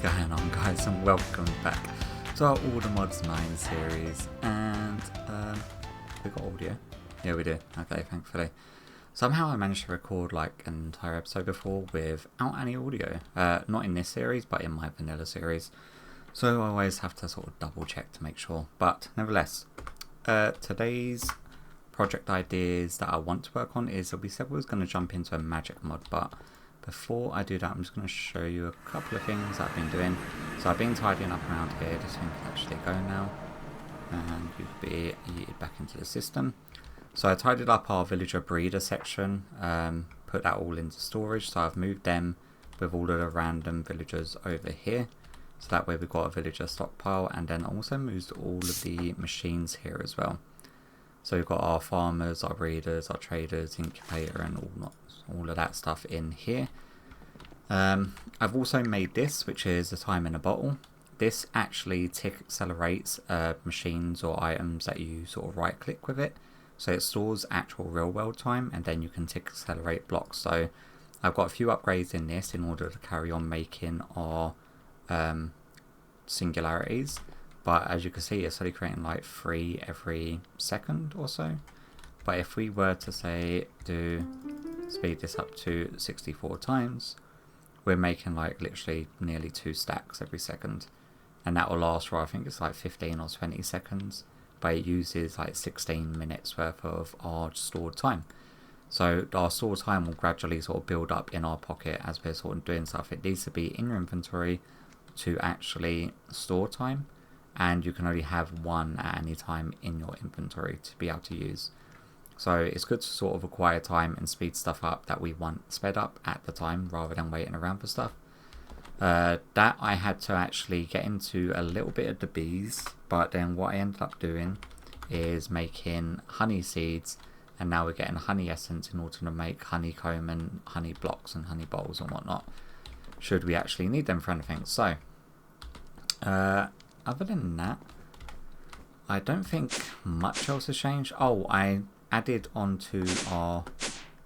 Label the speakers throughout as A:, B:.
A: going on, guys, and welcome back to our All the Mods 9 series. And we got audio? Yeah, we do. Okay, thankfully. Somehow I managed to record like an entire episode before without any audio. Not in this series, but in my vanilla series. So I always have to sort of double check to make sure. But nevertheless, today's project ideas that I want to work on is that we said we was going to jump into a magic mod, but before I do that, I'm just going to show you a couple of things that I've been doing. So I've been tidying up around here. This thing can actually go now, and you'd be yeeted back into the system. So I tidied up our villager breeder section, put that all into storage. So I've moved them with all of the random villagers over here. So that way we've got a villager stockpile, and then also moved all of the machines here as well. So we've got our farmers, our breeders, our traders, incubator, and all of that stuff in here. I've also made this, which is a time in a bottle. This actually tick accelerates machines or items that you sort of right click with it. So it stores actual real world time, and then you can tick accelerate blocks. So I've got a few upgrades in this in order to carry on making our singularities. But as you can see, it's only creating like 3 every second or so. But if we were to say speed this up to 64 times, we're making like literally nearly 2 stacks every second. And that will last for, I think it's like 15 or 20 seconds. But it uses like 16 minutes worth of our stored time. So our stored time will gradually sort of build up in our pocket as we're sort of doing stuff. It needs to be in your inventory to actually store time. And you can only have one at any time in your inventory to be able to use. So it's good to sort of acquire time and speed stuff up that we want sped up at the time rather than waiting around for stuff. That I had to actually get into a little bit of the bees, but then what I ended up doing is making honey seeds, and now we're getting honey essence in order to make honeycomb and honey blocks and honey bowls and whatnot, should we actually need them for anything. So other than that, I don't think much else has changed. Oh, I added onto our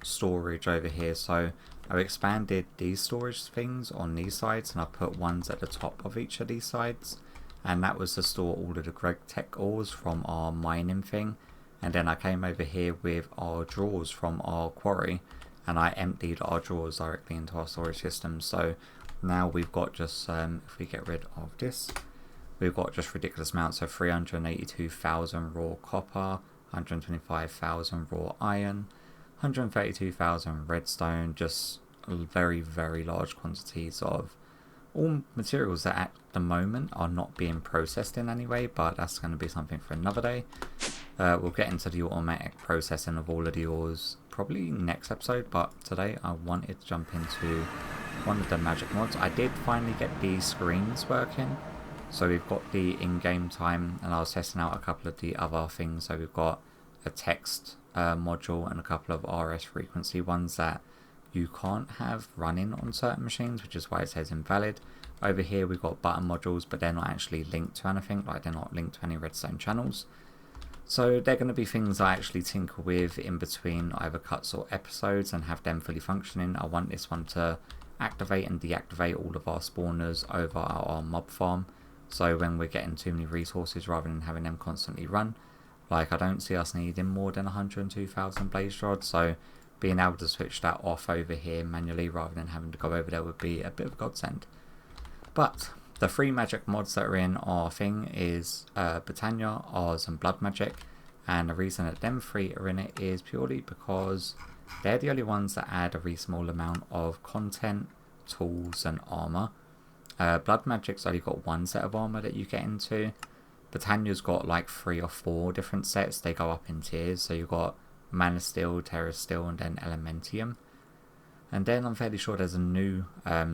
A: storage over here. So I've expanded these storage things on these sides, and I put ones at the top of each of these sides. And that was to store all of the Greg Tech ores from our mining thing. And then I came over here with our drawers from our quarry, and I emptied our drawers directly into our storage system. So now we've got just, if we get rid of this, we've got just ridiculous amounts of 382,000 raw copper, 125,000 raw iron, 132,000 redstone, just very, very large quantities of all materials that at the moment are not being processed in any way, but that's going to be something for another day. We'll get into the automatic processing of all of the ores probably next episode, but today I wanted to jump into one of the magic mods. I did finally get these screens working. So we've got the in-game time, and I was testing out a couple of the other things. So we've got a text module and a couple of RS frequency ones that you can't have running on certain machines, which is why it says invalid. Over here we've got button modules, but they're not actually linked to anything, like they're not linked to any redstone channels. So they're going to be things I actually tinker with in between either cuts or episodes and have them fully functioning. I want this one to activate and deactivate all of our spawners over our mob farm. So when we're getting too many resources, rather than having them constantly run, like I don't see us needing more than 102,000 blaze rods. So being able to switch that off over here manually rather than having to go over there would be a bit of a godsend. But the 3 magic mods that are in our thing is Botania, Ours, and Blood Magic. And the reason that them 3 are in it is purely because they're the only ones that add a really small amount of content, tools, and armor. Blood Magic's only got 1 set of armor that you get into. Botania's got like 3 or 4 different sets. They go up in tiers. So you've got Mana Steel, Terra Steel, and then Elementium. And then I'm fairly sure there's a new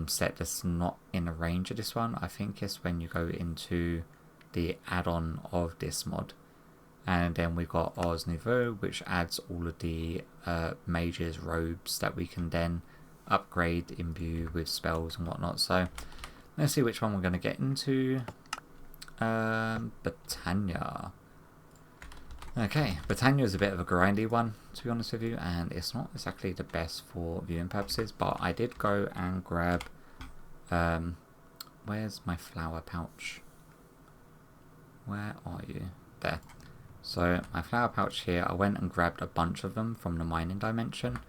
A: set that's not in the range of this one. I think it's when you go into the add-on of this mod. And then we've got Ars Nouveau, which adds all of the mages' robes that we can then upgrade, imbue with spells and whatnot. So let's see which one we're going to get into. Botania. Okay, Botania is a bit of a grindy one, to be honest with you, and it's not exactly the best for viewing purposes, but I did go and grab where's my flower pouch? Where are you? There. So my flower pouch here, I went and grabbed a bunch of them from the mining dimension.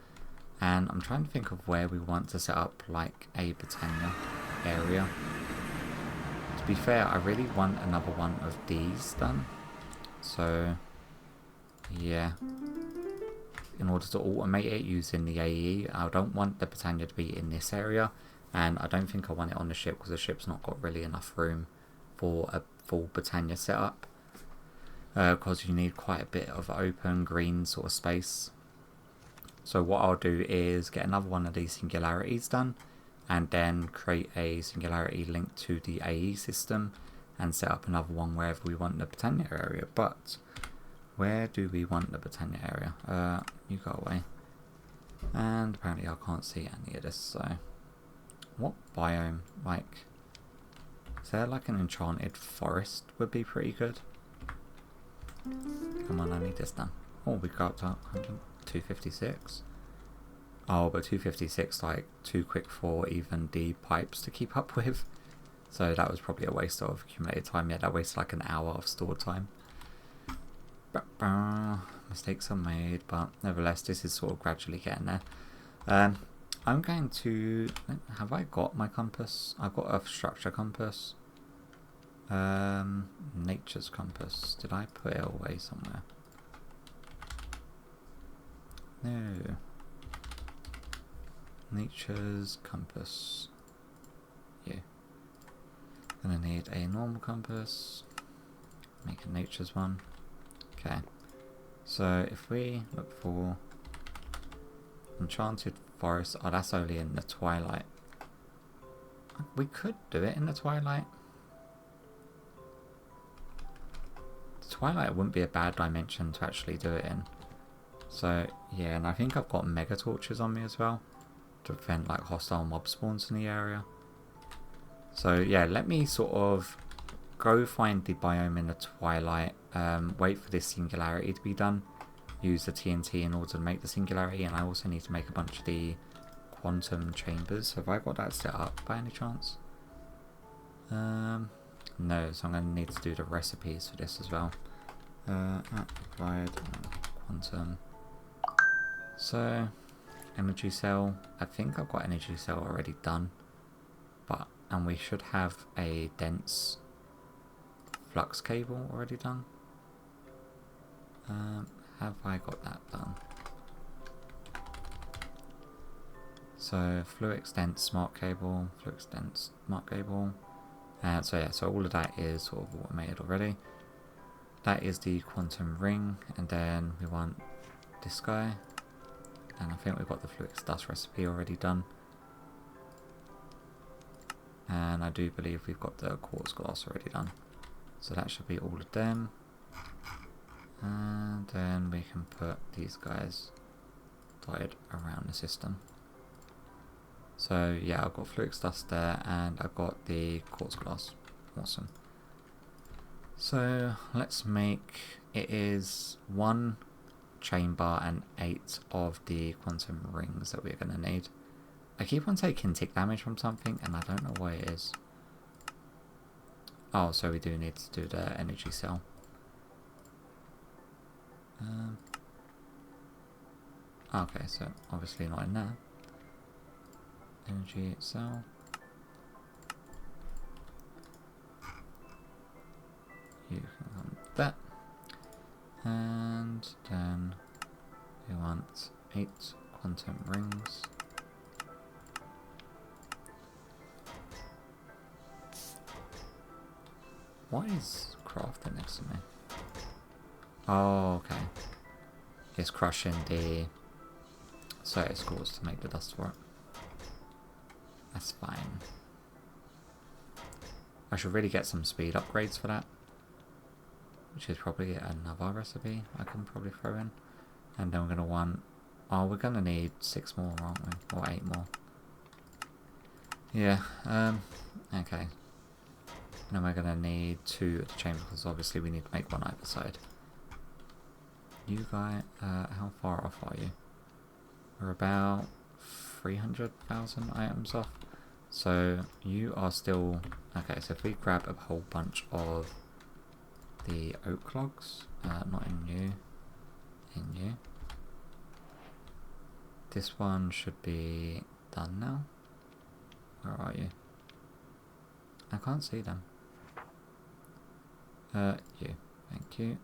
A: And I'm trying to think of where we want to set up like a Botania area. To be fair, I really want another one of these done. So yeah. In order to automate it using the AE, I don't want the Botania to be in this area. And I don't think I want it on the ship because the ship's not got really enough room for a full Botania setup. Because you need quite a bit of open green sort of space. So what I'll do is get another one of these singularities done and then create a singularity linked to the AE system and set up another one wherever we want the Botania area. But where do we want the Botania area? You go away. And apparently I can't see any of this, so what biome? Like, is there like an enchanted forest would be pretty good? Come on, I need this done. Oh, we got up to 256. Oh, but 256 like too quick for even the pipes to keep up with. So that was probably a waste of accumulated time. Yeah, that wasted like an hour of stored time. Mistakes are made, but nevertheless, this is sort of gradually getting there. I'm going to... Have I got my compass? I've got a structure compass. Nature's compass. Did I put it away somewhere? No. Nature's compass. Yeah. Gonna need a normal compass. Make a nature's one. Okay. So if we look for enchanted forest, oh, that's only in the twilight. We could do it in the twilight. The twilight wouldn't be a bad dimension to actually do it in. So yeah, and I think I've got mega torches on me as well to prevent like hostile mob spawns in the area. So yeah, let me sort of go find the biome in the twilight, wait for this singularity to be done, use the TNT in order to make the singularity, and I also need to make a bunch of the quantum chambers. Have I got that set up by any chance? No, so I'm going to need to do the recipes for this as well. Applied quantum. So, energy cell. I think I've got energy cell already done. And we should have a dense flux cable already done. Have I got that done? So, fluix dense smart cable, fluix dense smart cable. So yeah, so all of that is sort of automated already. That is the quantum ring, and then we want this guy. And I think we've got the fluix dust recipe already done. And I do believe we've got the quartz glass already done. So that should be all of them. And then we can put these guys dotted around the system. So yeah, I've got fluix dust there and I've got the quartz glass. Awesome. So let's make, it is 1 chamber and 8 of the quantum rings that we're going to need. I keep on taking tick damage from something and I don't know why it is. Oh, so we do need to do the energy cell. Okay, so obviously not in there. Energy cell. You can want that. And then we want 8 quantum rings. Why is crafting next to me? Oh, okay. It's crushing the Certus cores to make the dust for it. That's fine. I should really get some speed upgrades for that. Which is probably another recipe I can probably throw in. And then we're going to want... Oh, we're going to need 6 more, aren't we? Or 8 more. Yeah, okay. And then we're going to need 2 at the chamber, because obviously we need to make one either side. You guys, how far off are you? We're about 300,000 items off. So you are still... Okay, so if we grab a whole bunch of the oak logs, not in you, in you. This one should be done now. Where are you? I can't see them. You. Thank you.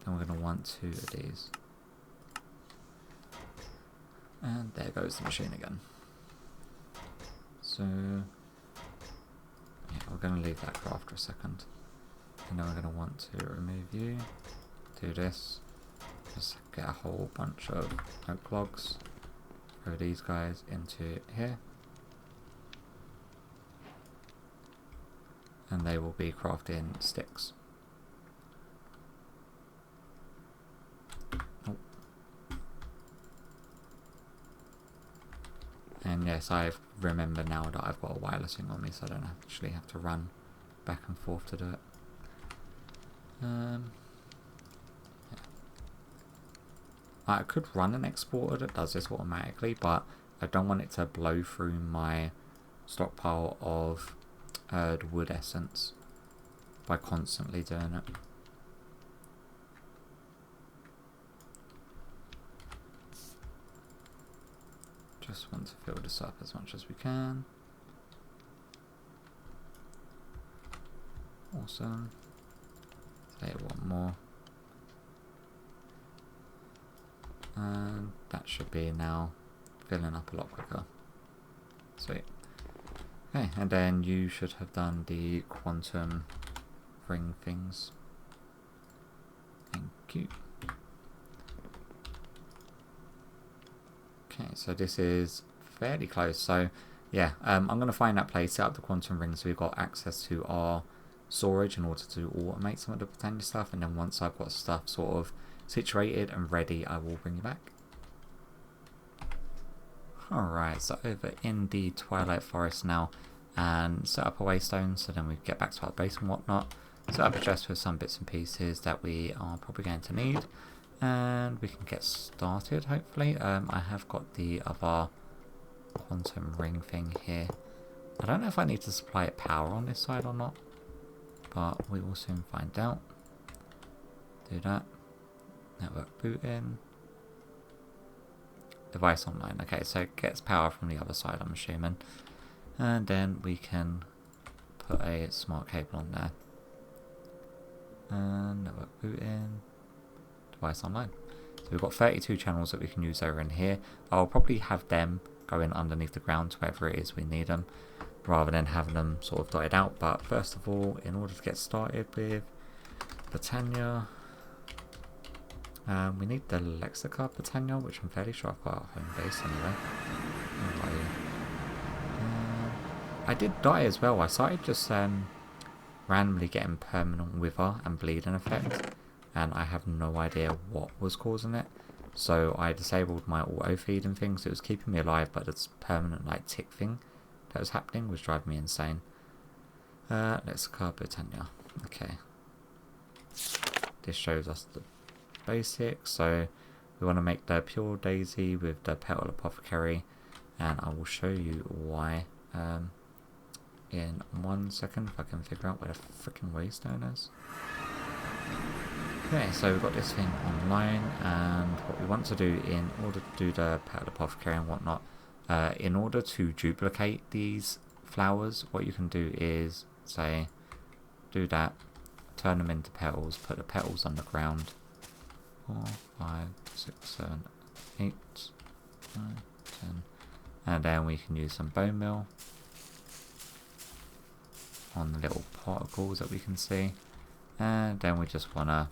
A: Then we're going to want 2 of these. And there goes the machine again. So, yeah, we're going to leave that for after a second. And then we're going to want to remove you. Do this. Just get a whole bunch of oak logs. Throw these guys into here. And they will be crafting sticks. Oh. And yes, I remember now that I've got a wireless thing on me, so I don't actually have to run back and forth to do it. Yeah. I could run an exporter that does this automatically, but I don't want it to blow through my stockpile of the wood essence by constantly doing it. Just want to fill this up as much as we can. Awesome. Say one more. And that should be now filling up a lot quicker. Sweet. Okay, and then you should have done the quantum ring things. Thank you. Okay, so this is fairly close. So yeah, I'm going to find that place, set up the quantum ring so we've got access to our storage in order to automate some of the Botania stuff, and then once I've got stuff sort of situated and ready, I will bring you back. Alright, so over in the Twilight Forest now, and set up a waystone so then we get back to our base and whatnot. Set up a chest with some bits and pieces that we are probably going to need, and we can get started hopefully. I have got the other quantum ring thing here. I don't know if I need to supply it power on this side or not, but we will soon find out. Do that. Network boot in. Device online. Okay, so it gets power from the other side, I'm assuming. And then we can put a smart cable on there. And network boot in. Device online. So we've got 32 channels that we can use over in here. I'll probably have them going underneath the ground to wherever it is we need them, rather than having them sort of dotted out. But first of all, in order to get started with Botania, we need the Lexica Botania, which I'm fairly sure I've got at home base anyway. I did die as well. I started just randomly getting permanent wither and bleeding effect, and I have no idea what was causing it. So I disabled my auto feed and things. It was keeping me alive, but this permanent like tick thing that was happening was driving me insane. Lexica Botania. Okay. This shows us the basics. So we want to make the pure daisy with the petal apothecary, and I will show you why in 1 second if I can figure out where the freaking waystone is. Okay, so we've got this thing online, and what we want to do in order to do the petal apothecary and whatnot, in order to duplicate these flowers, what you can do is say do that, turn them into petals, put the petals on the ground. 4, 5, 6, 7, 8, 9, 10. And then we can use some bone meal on the little particles that we can see. And then we just want to...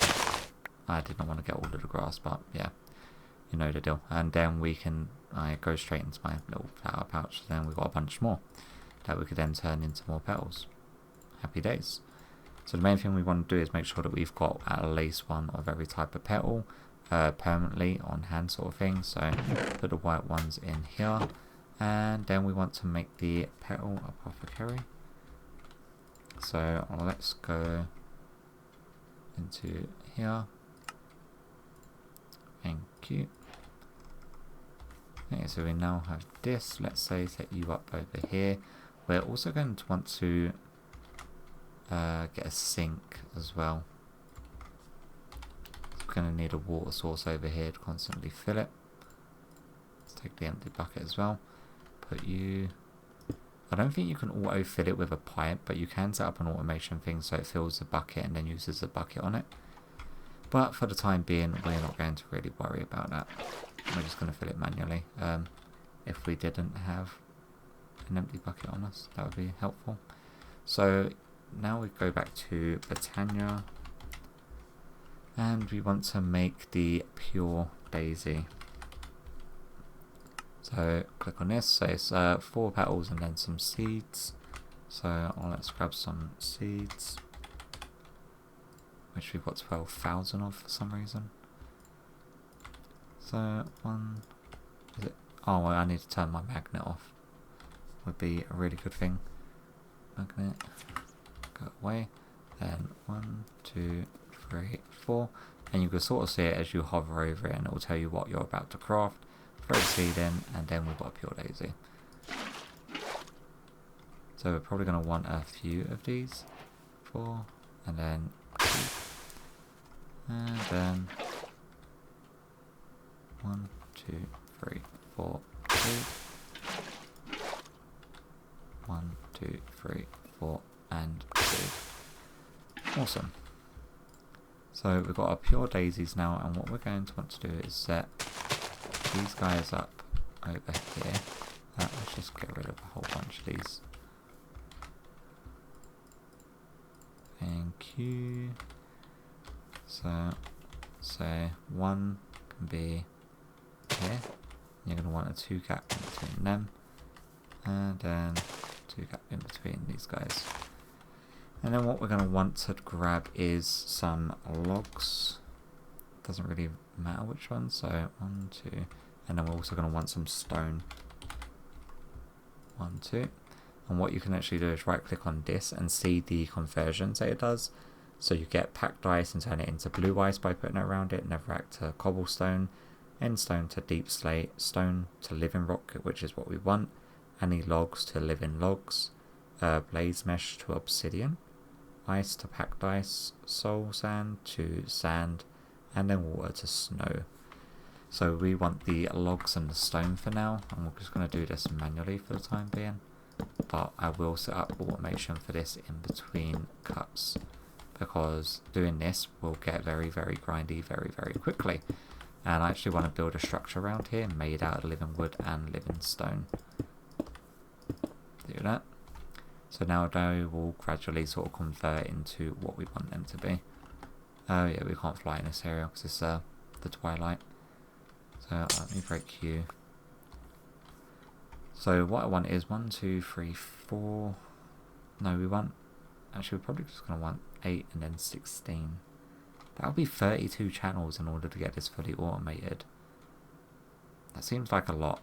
A: I did not want to get all of the grass, but yeah, you know the deal. And then we can go straight into my little flower pouch. Then we've got a bunch more that we could then turn into more petals. Happy days. So the main thing we want to do is make sure that we've got at least one of every type of petal permanently on hand sort of thing. So put the white ones in here, and then we want to make the petal apothecary. So let's go into here. Thank you. Okay, so we now have this. Let's say set you up over here we're also going to want to get a sink as well. We're going to need a water source over here to constantly fill it. Let's take the empty bucket as well. Put you... I don't think you can auto fill it with a pipe, but you can set up an automation thing so it fills the bucket and then uses the bucket on it. But for the time being, we're not going to really worry about that. We're just going to fill it manually. If we didn't have an empty bucket on us, that would be helpful. So now we go back to Botania, and we want to make the pure daisy. So click on this, so it's 4 petals and then some seeds. So let's grab some seeds, which we've got 12,000 of for some reason. So one, is it? Oh, well, I need to turn my magnet off. Would be a really good thing. Magnet, go away. Then 1, 2, 3, 4, and you can sort of see it as you hover over it, and it will tell you what you're about to craft. Throw the seed in, and then we've got a pure daisy. So we're probably going to want a few of these. 4, and then 2. And then 1, 2, 3, 4, 2. 1, 2, 3, 4, and 2. Awesome. So we've got our pure daisies now, and what we're going to want to do is set these guys up over here. Let's just get rid of a whole bunch of these. Thank you. So, say 1 can be here. You're going to want a 2 gap in between them, and then 2 gap in between these guys. And then what we're going to want to grab is some logs. Doesn't really matter which one. So 1, 2, and then we're also going to want some stone. 1, 2. And what you can actually do is right click on this and see the conversions that it does. So you get packed ice and turn it into blue ice by putting it around it. Netherrack to cobblestone, end stone to deep slate, stone to living rock, which is what we want. Any logs to living logs, blaze mesh to obsidian, ice to packed ice, soul sand to sand, and then water to snow. So we want the logs and the stone for now, and we're just going to do this manually for the time being. But I will set up automation for this in between cuts, because doing this will get very, very grindy very, very quickly. And I actually want to build a structure around here made out of living wood and living stone. Do that. So now they will gradually sort of convert into what we want them to be. Oh yeah, we can't fly in this area because it's the twilight. So let me break you. So what I want is 1, 2, 3, 4. No, we want... Actually, we're probably just going to want 8 and then 16. That'll be 32 channels in order to get this fully automated. That seems like a lot.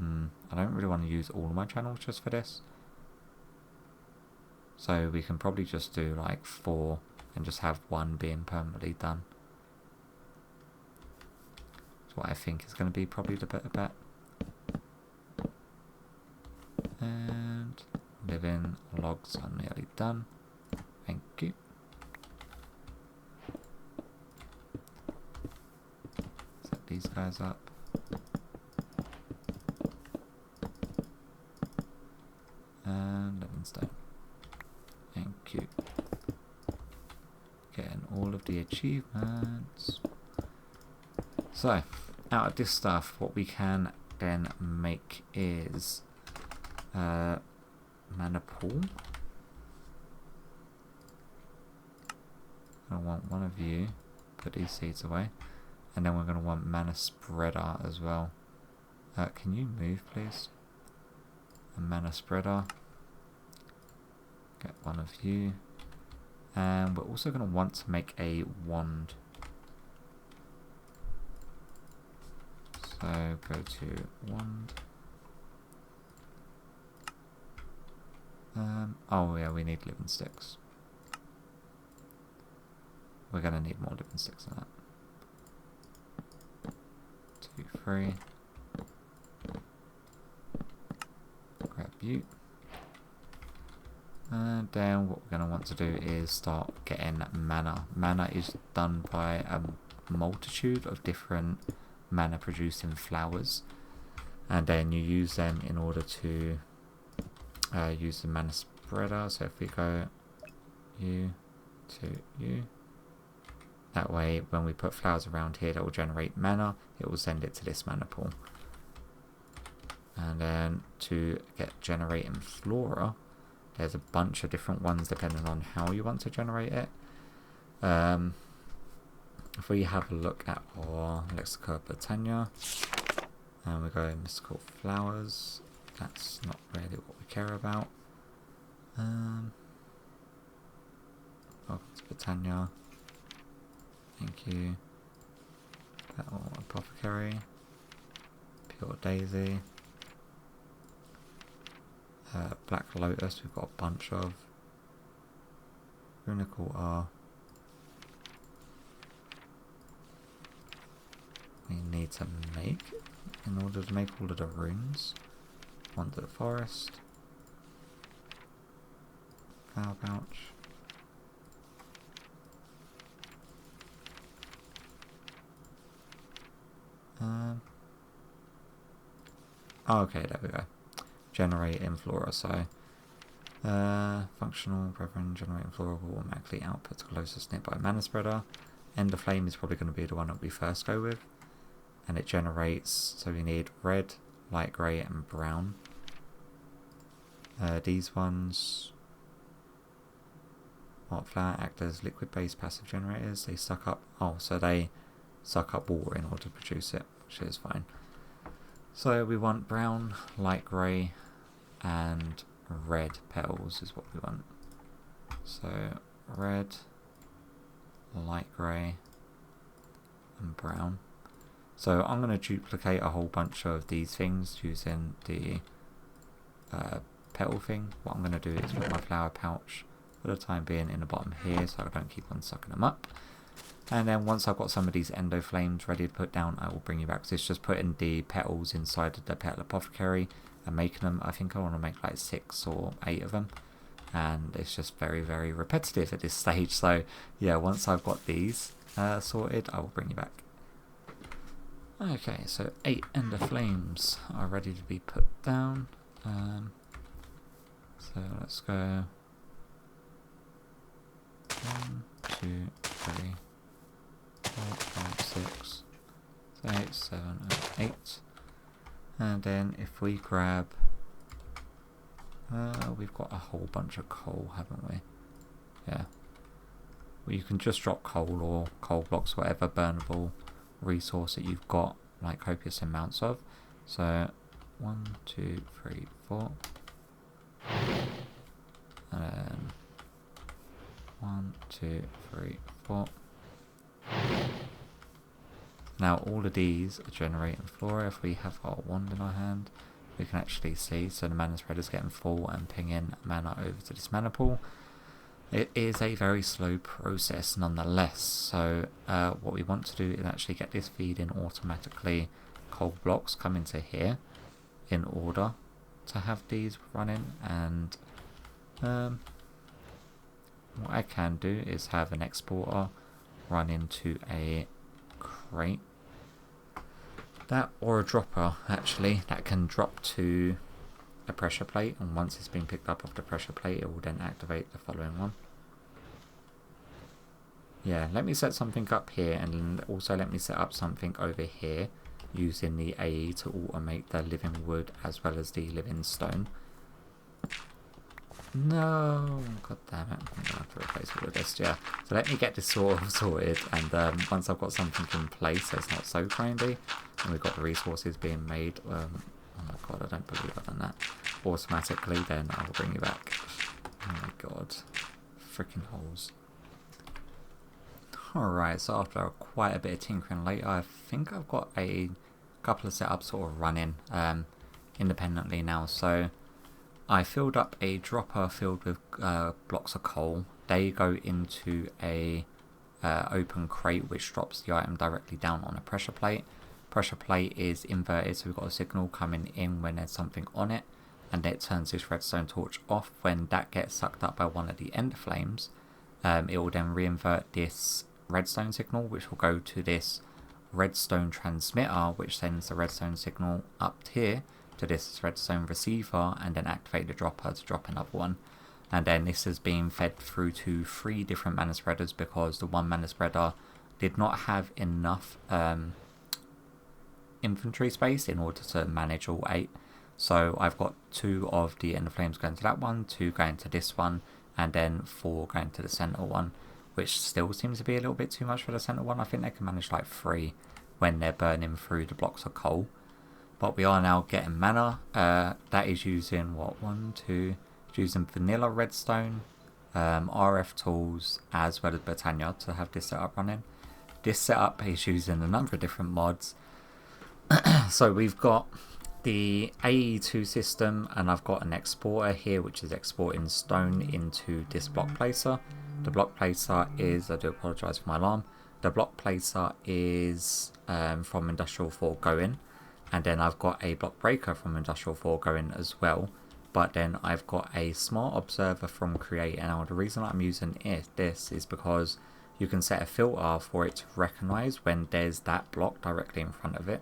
A: I don't really want to use all of my channels just for this. So we can probably just do like 4 and just have 1 being permanently done. That's what I think is going to be probably the better bet. And living logs are nearly done. Thank you. Set these guys up. And living stone. Thank you. Getting all of the achievements. So, out of this stuff, what we can then make is mana pool. I want one of you, put these seeds away, and then we're going to want mana spreader as well. Can you move, please? A mana spreader. Get one of you, and we're also going to want to make a wand. So go to wand. Oh yeah, we need living sticks. We're going to need more living sticks than that. 2, 3. grab you. And then what we're going to want to do is start getting mana. Mana is done by a multitude of different mana producing flowers. And then you use them in order to use the mana spreader. So if we go you to you, that way when we put flowers around here that will generate mana, it will send it to this mana pool. And then to get generating flora, there's a bunch of different ones depending on how you want to generate it. If we have a look at our Lexica Botania and we go mystical flowers, that's not really what we care about. Welcome to Botania. Thank you. Petal Apothecary. Pure Daisy. Black Lotus, we've got a bunch of. Runicle R. We need to make in order to make all of the runes. Wonder Forest. Flower Pouch. Oh, okay, there we go. Generating flora, so functional brethren generating flora will automatically output to closest nearby mana spreader. Ender Flame is probably going to be the one that we first go with, and it generates, so we need red, light grey and brown. These ones, Flower act as liquid based passive generators. They suck up, so they suck up water in order to produce it, which is fine. So we want brown, light grey and red petals is what we want. So red, light grey and brown. So I'm going to duplicate a whole bunch of these things using the petal thing. What I'm going to do is put my flower pouch for the time being in the bottom here so I don't keep on sucking them up. And then once I've got some of these endo flames ready to put down, I will bring you back. So it's just putting the petals inside of the petal apothecary and making them. I think I want to make like 6 or 8 of them. And it's just very, very repetitive at this stage. So yeah, once I've got these sorted, I will bring you back. Okay, so 8 ender flames are ready to be put down. So let's go 1, 2, 3, 4, 5, 6, 8, 7, and 8. And then if we grab, we've got a whole bunch of coal, haven't we? Yeah. Well, you can just drop coal or coal blocks, whatever burnable resource that you've got, like copious amounts of. So 1, 2, 3, 4. And then 1, 2, 3, 4. Now all of these are generating flora. If we have our wand in our hand, we can actually see, so the mana spreader is getting full and pinging mana over to this mana pool. It is a very slow process nonetheless, so what we want to do is actually get this feeding automatically coal blocks come into here in order to have these running. And what I can do is have an exporter run into a crate, that or a dropper actually, that can drop to a pressure plate, and once it's been picked up off the pressure plate, it will then activate the following one. Yeah, let me set something up here, and also let me set up something over here using the AE to automate the living wood as well as the living stone. No, god damn it, I'm going to have to replace all of this, yeah. So let me get this sort of sorted, and once I've got something in place so it's not so grindy, and we've got the resources being made, oh my god, I don't believe I've done that, automatically, then I will bring you back. Oh my god, freaking holes. Alright, so after quite a bit of tinkering later, I think I've got a couple of setups sort of running independently now. So I filled up a dropper filled with blocks of coal. They go into a open crate which drops the item directly down on a pressure plate. Pressure plate is inverted, so we've got a signal coming in when there's something on it, and it turns this redstone torch off. When that gets sucked up by one of the ender flames, it will then reinvert this redstone signal, which will go to this redstone transmitter, which sends the redstone signal up here to this redstone receiver, and then activate the dropper to drop another one. And then this is being fed through to 3 different mana spreaders, because the one mana spreader did not have enough inventory space in order to manage all 8. So I've got 2 of the ender flames going to that one, 2 going to this one, and then 4 going to the center one, which still seems to be a little bit too much for the center one. I think they can manage like 3 when they're burning through the blocks of coal. But we are now getting mana. That is using what, 1, 2, using vanilla redstone, RF tools, as well as Botania to have this setup running. This setup is using a number of different mods. So we've got the AE2 system, and I've got an exporter here which is exporting stone into this block placer. The block placer is, I do apologise for my alarm, the block placer is from Industrial 4 going, and then I've got a block breaker from Industrial 4 going as well. But then I've got a smart observer from Create, and now the reason I'm using this is because you can set a filter for it to recognise when there's that block directly in front of it.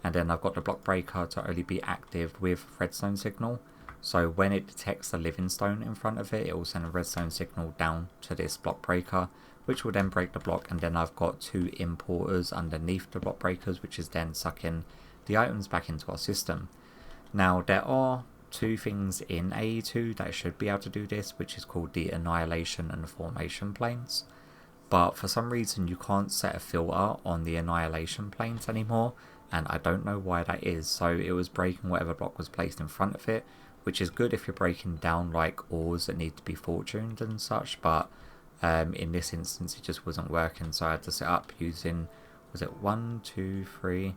A: And then I've got the block breaker to only be active with redstone signal. So when it detects a living stone in front of it, it will send a redstone signal down to this block breaker, which will then break the block. And then I've got 2 importers underneath the block breakers, which is then sucking the items back into our system. Now there are 2 things in AE2 that should be able to do this, which is called the annihilation and the formation planes. But for some reason you can't set a filter on the annihilation planes anymore, and I don't know why that is. So it was breaking whatever block was placed in front of it, which is good if you're breaking down like ores that need to be fortuned and such, but in this instance it just wasn't working. So I had to set up using, was it 1, 2, 3,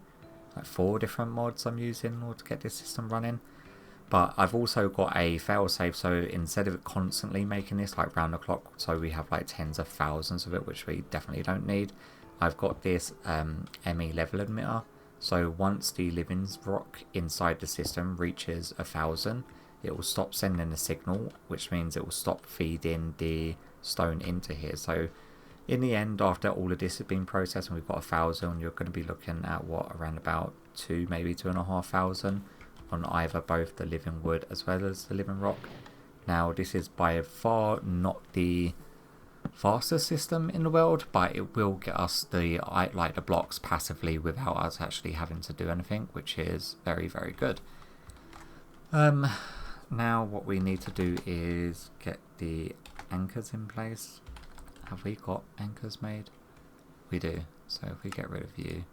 A: like 4 different mods I'm using in order to get this system running. But I've also got a failsafe, so instead of it constantly making this like round the clock, so we have like tens of thousands of it, which we definitely don't need, I've got this ME level emitter. So once the living rock inside the system reaches 1,000, it will stop sending a signal, which means it will stop feeding the stone into here. So in the end, after all of this has been processed and we've got 1,000, you're going to be looking at what, around about 2, maybe 2,500 on either both the living wood as well as the living rock. Now this is by far not the fastest system in the world, but it will get us the blocks passively without us actually having to do anything, which is very, very good. Now what we need to do is get the anchors in place. Have we got anchors made? We do. So if we get rid of you,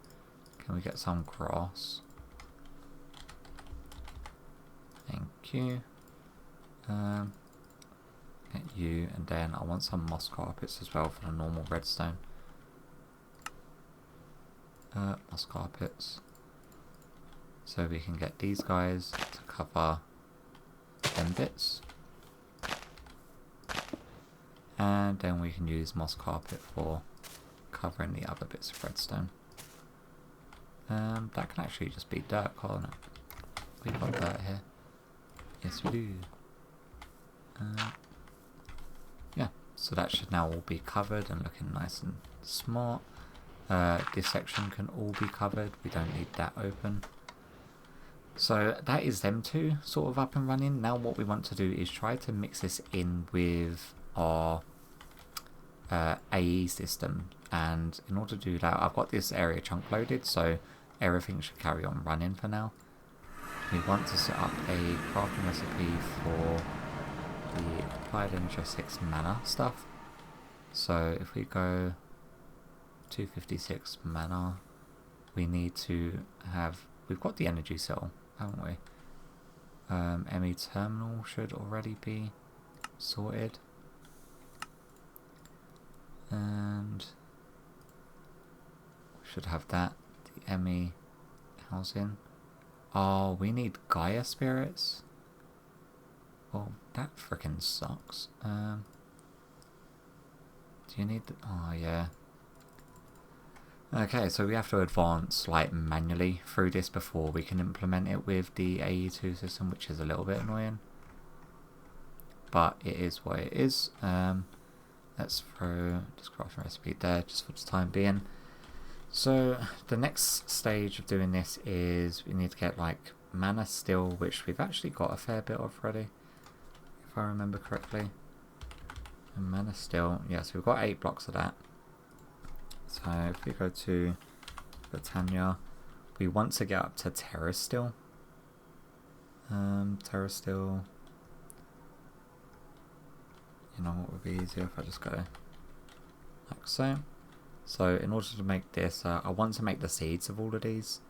A: can we get some grass? Thank you. Get you, and then I want some moss carpets as well for the normal redstone. Moss carpets. So we can get these guys to cover them bits. And then we can use moss carpet for covering the other bits of redstone. That can actually just be dirt, can't it? We've got dirt here. Yes, we do. Yeah, so that should now all be covered and looking nice and smart. This section can all be covered. We don't need that open. So that is them 2 sort of up and running. Now what we want to do is try to mix this in with our AE system. And in order to do that, I've got this area chunk loaded, so everything should carry on running for now. We want to set up a crafting recipe for the applied energetics mana stuff. So if we go 256 mana, we need to have, we've got the energy cell, haven't we? ME terminal should already be sorted. And we should have that, the ME housing. Oh, we need Gaia spirits. Well, that frickin' sucks. Do you need the... Oh, yeah. Okay, so we have to advance like manually through this before we can implement it with the AE2 system, which is a little bit annoying. But it is what it is. Let's throw this crafting recipe there just for the time being. So the next stage of doing this is we need to get like mana steel, which we've actually got a fair bit of already, if I remember correctly. And mana steel, yeah, so we've got 8 blocks of that. So if we go to Botania, we want to get up to Terra steel. Terra steel. You know what would be easier if I just go like so. So in order to make this, I want to make the seeds of all of these,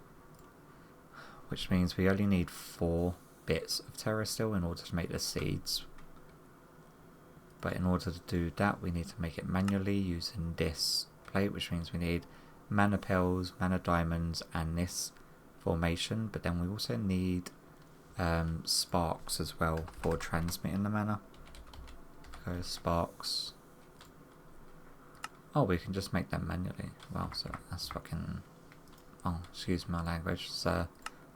A: which means we only need 4 bits of Terra steel in order to make the seeds. But in order to do that, we need to make it manually using this plate, which means we need mana pearls, mana diamonds, and this formation. But then we also need sparks as well for transmitting the mana. Go sparks. Oh, we can just make them manually. Wow, so that's fucking... Oh, excuse my language. It's a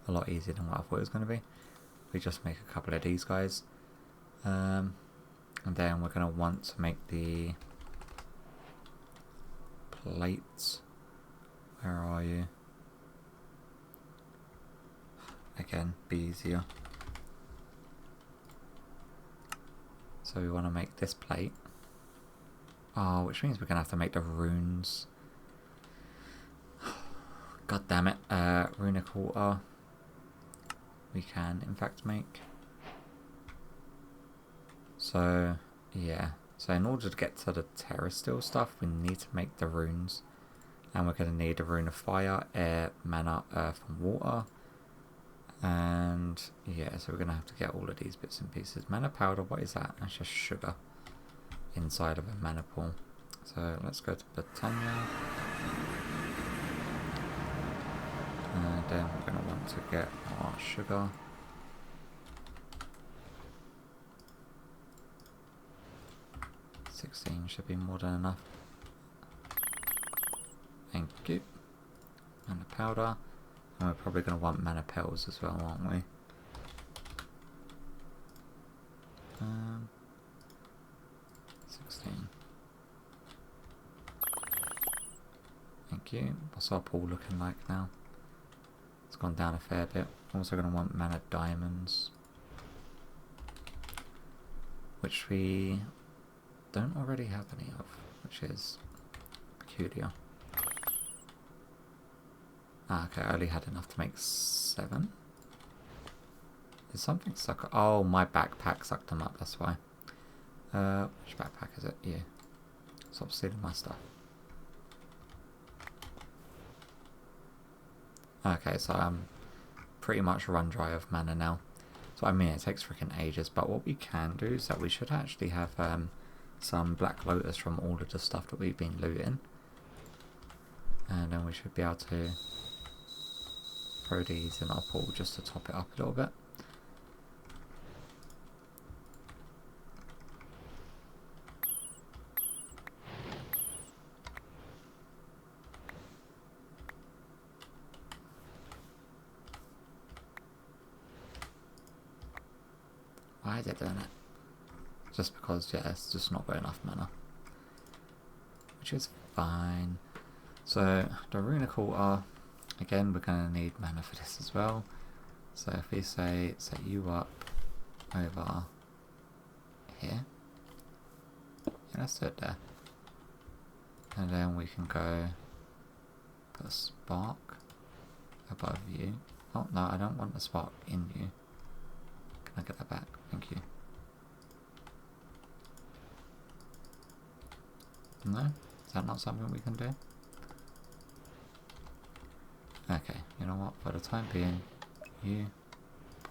A: lot easier than what I thought it was going to be. We just make a couple of these guys. And then we're going to want to make the plates. Where are you? Again, be easier. So we want to make this plate. Oh, which means we're going to have to make the runes. God damn it. Runic water. We can, in fact, make. So, yeah. So in order to get to the Terra steel stuff, we need to make the runes. And we're going to need a rune of fire, air, mana, earth, and water. And, yeah, so we're going to have to get all of these bits and pieces. Mana powder, what is that? That's just sugar inside of a mana pool. So let's go to Botania. And then we're going to want to get our sugar. Should be more than enough. Thank you. Mana powder. And we're probably going to want mana pearls as well, aren't we? 16. Thank you. What's our pool looking like now? It's gone down a fair bit. Also going to want mana diamonds, which we don't already have any of, which is peculiar. Ah, okay, I only had enough to make 7. Is something stuck? Oh, my backpack sucked them up, that's why. Which backpack is it? Yeah. Stop stealing my stuff. Okay, so I'm pretty much run dry of mana now. So I mean, it takes freaking ages, but what we can do is that we should actually have some Black Lotus from all of the stuff that we've been looting. And then we should be able to throw these in our pool just to top it up a little bit. Why is it doing it? Just because, yeah, it's just not got enough mana. Which is fine. So, the runic water, again, we're going to need mana for this as well. So if we say, set you up over here. Yeah, let's do it there. And then we can go put a spark above you. Oh, no, I don't want a spark in you. Can I get that back? Thank you. No? Is that not something we can do? Okay, you know what? For the time being, you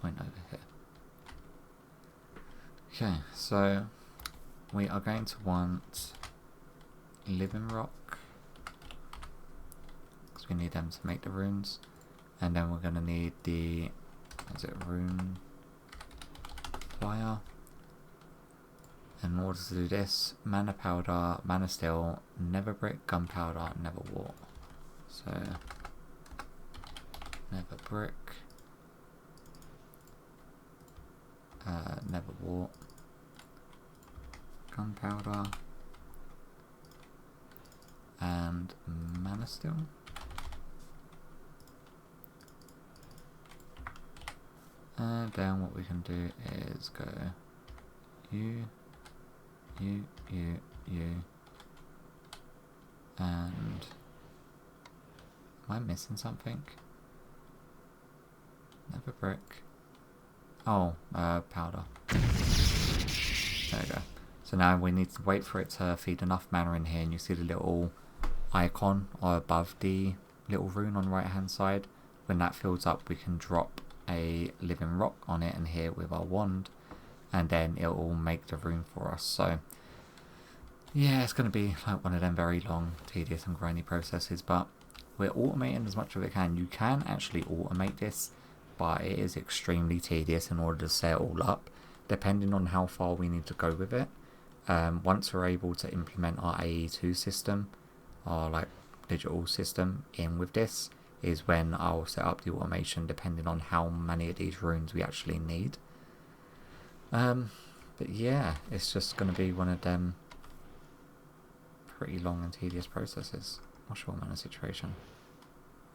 A: point over here. Okay, so we are going to want living rock, because we need them to make the runes. And then we're going to need the, is it rune fire? In order to do this, mana powder, mana steel, never brick, gunpowder, never wart. So, nether brick, nether wart, gunpowder, and mana steel. And then what we can do is go you, and am I missing something? Nether brick. Oh, powder. There we go. So now we need to wait for it to feed enough mana in here, and you see the little icon or above the little rune on the right hand side. When that fills up, we can drop a living rock on it and hit it with our wand, and then it will make the rune for us. So yeah, it's going to be like one of them very long, tedious and grindy processes, but we're automating as much as we can. You can actually automate this, but it is extremely tedious in order to set it all up, depending on how far we need to go with it. Once we're able to implement our AE2 system, our like digital system in with this, is when I'll set up the automation depending on how many of these runes we actually need. But yeah, it's just going to be one of them pretty long and tedious processes. What's your mana situation?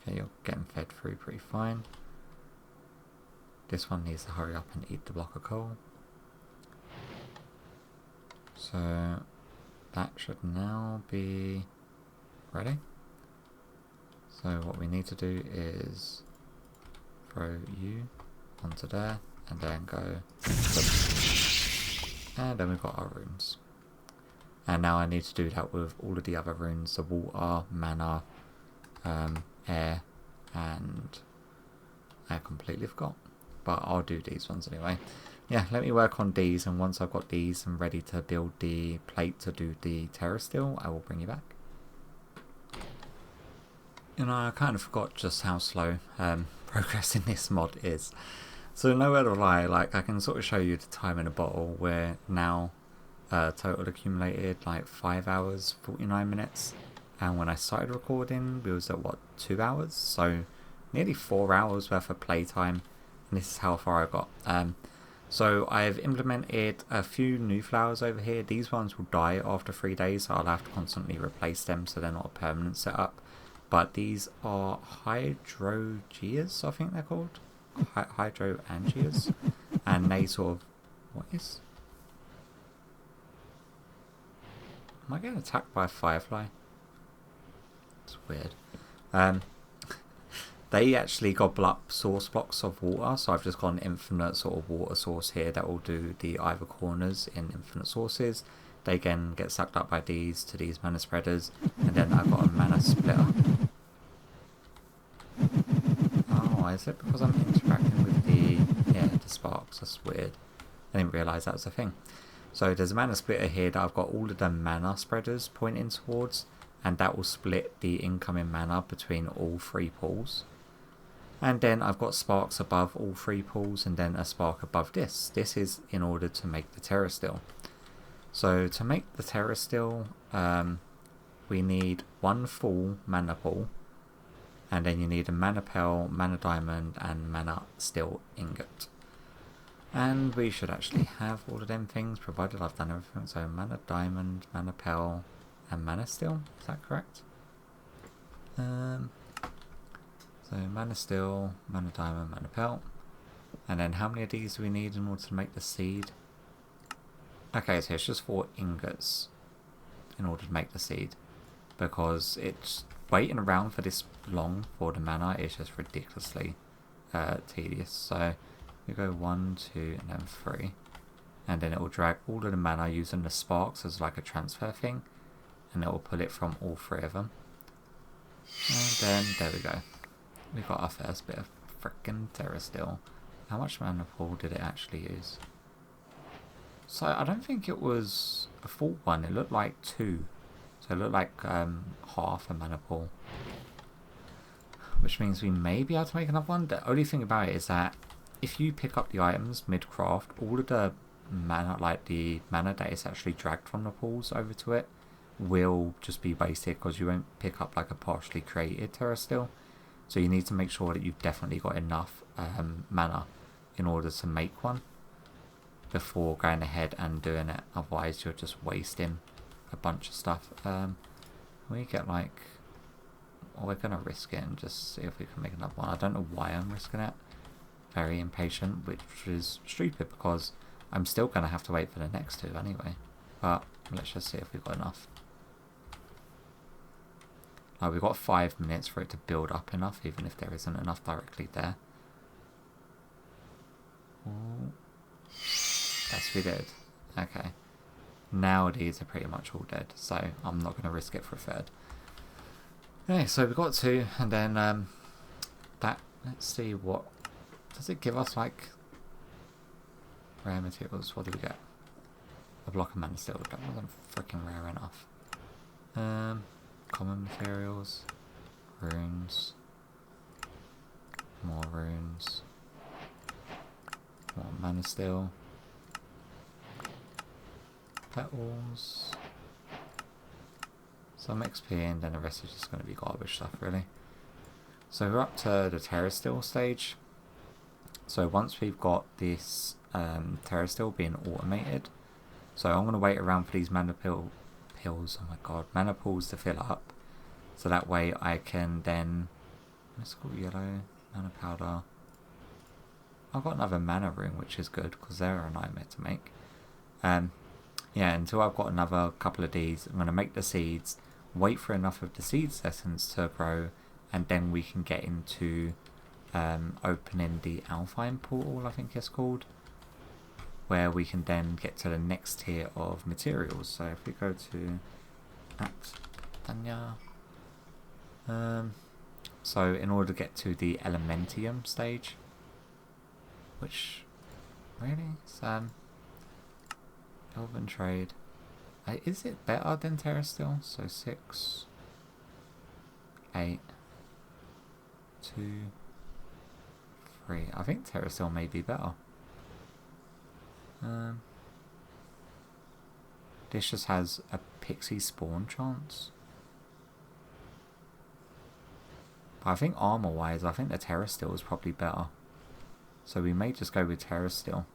A: Okay, you're getting fed through pretty fine. This one needs to hurry up and eat the block of coal. So that should now be ready. So what we need to do is throw you onto there and then go, and then we've got our runes. And now I need to do that with all of the other runes, the water, mana, air, and I completely forgot. But I'll do these ones anyway. Yeah, let me work on these, and once I've got these and ready to build the plate to do the terra steel, I will bring you back. You know, I kind of forgot just how slow progress in this mod is. So nowhere to lie, like I can sort of show you the time in a bottle. We're now total accumulated like 5 hours 49 minutes, and when I started recording we was at what, 2 hours, so nearly 4 hours worth of playtime, and this is how far I got. So I've implemented a few new flowers over here. These ones will die after 3 days, so I'll have to constantly replace them, so they're not a permanent setup. But these are hydrogeas, I think they're called, hydrangeas, and they sort of, what is? Am I getting attacked by a firefly? It's weird. They actually gobble up source blocks of water, so I've just got an infinite sort of water source here that will do the either corners in infinite sources. They again get sucked up by these to these mana spreaders, and then I've got a mana splitter. Oh, is it because I'm interacting with the sparks? That's weird. I didn't realise that was a thing. So there's a mana splitter here that I've got all of the mana spreaders pointing towards, and that will split the incoming mana between all 3 pools. And then I've got sparks above all 3 pools, and then a spark above this. This is in order to make the terra steel. So to make the terra steel, we need 1 full mana pool, and then you need a mana pearl, mana diamond, and mana steel ingot. And we should actually have all of them things, provided I've done everything. So mana diamond, mana pearl, and mana steel. Is that correct? So mana steel, mana diamond, mana pearl. And then how many of these do we need in order to make the seed? Okay, so it's just 4 ingots in order to make the seed, because it's waiting around for this long for the mana is just ridiculously tedious. So we go 1, 2, and then 3, and then it will drag all of the mana using the sparks as like a transfer thing, and it will pull it from all 3 of them. And then there we go. We got our first bit of frickin' terra steel. How much mana pool did it actually use? So I don't think it was a full one. It looked like 2. So it looked like half a mana pool, which means we may be able to make another one. The only thing about it is that if you pick up the items mid-craft, all of the mana, like the mana that is actually dragged from the pools over to it, will just be wasted because you won't pick up like a partially created terrestrial. So you need to make sure that you've definitely got enough mana in order to make one before going ahead and doing it. Otherwise you're just wasting a bunch of stuff. We get like, well, we're going to risk it and just see if we can make another one. I don't know why I'm risking it. Very impatient, which is stupid because I'm still going to have to wait for the next two anyway. But let's just see if we've got enough. We've got 5 minutes for it to build up enough, even if there isn't enough directly there. Ooh. Yes, we did. Okay. Now these are pretty much all dead, so I'm not going to risk it for a third. Okay, so we got 2, and then that, let's see what, does it give us like rare materials? What do we get? A block of mana steel, that wasn't freaking rare enough. Common materials, runes, more runes, more mana steel, petals, some XP, and then the rest is just going to be garbage stuff really. So we're up to the terrestrial stage. So once we've got this terrestrial being automated, so I'm going to wait around for these mana pills, oh my god, mana pools to fill up, so that way I can then, let's go yellow, mana powder. I've got another mana rune, which is good because they're a nightmare to make. Yeah, until I've got another couple of these, I'm going to make the seeds, wait for enough of the seeds essence to grow, and then we can get into opening the Alpine portal, I think it's called, where we can then get to the next tier of materials. So if we go to Botania, so in order to get to the Elementium stage, which really is Elven Trade, is it better than Terrasteel? So 6, 8, 2, 3. I think Terrasteel may be better. This just has a pixie spawn chance. But I think armor wise, I think the Terrasteel is probably better. So we may just go with Terrasteel.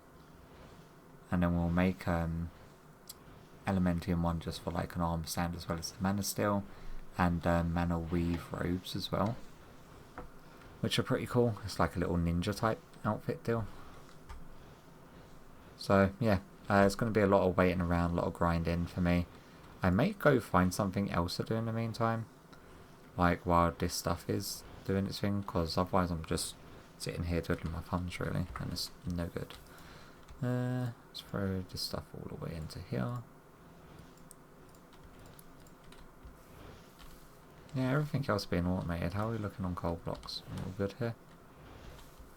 A: And then we'll make Elementium one just for like an armor stand as well as the Mana Steel. And Mana Weave robes as well, which are pretty cool. It's like a little ninja type outfit deal. So yeah, it's going to be a lot of waiting around, a lot of grinding for me. I may go find something else to do in the meantime, like while this stuff is doing its thing, because otherwise I'm just sitting here twiddling my thumbs really, and it's no good. Let's throw this stuff all the way into here. Yeah, everything else being automated. How are we looking on coal blocks? Are we all good here?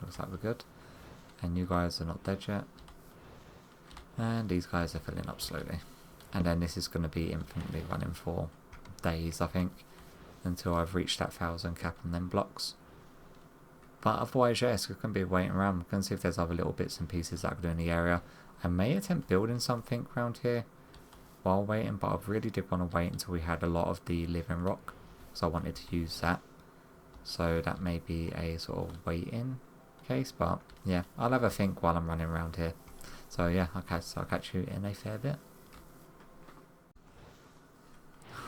A: Looks like we're good. And you guys are not dead yet. And these guys are filling up slowly. And then this is going to be infinitely running for days, I think, until I've reached that 1,000 cap on them blocks. But otherwise, yes, it's going to be waiting around. I'm going to see if there's other little bits and pieces that I can do in the area. I may attempt building something around here while waiting, but I really did want to wait until we had a lot of the living rock, so I wanted to use that. So that may be a sort of wait-in case, but yeah, I'll have a think while I'm running around here. So yeah, okay, so I'll catch you in a fair bit.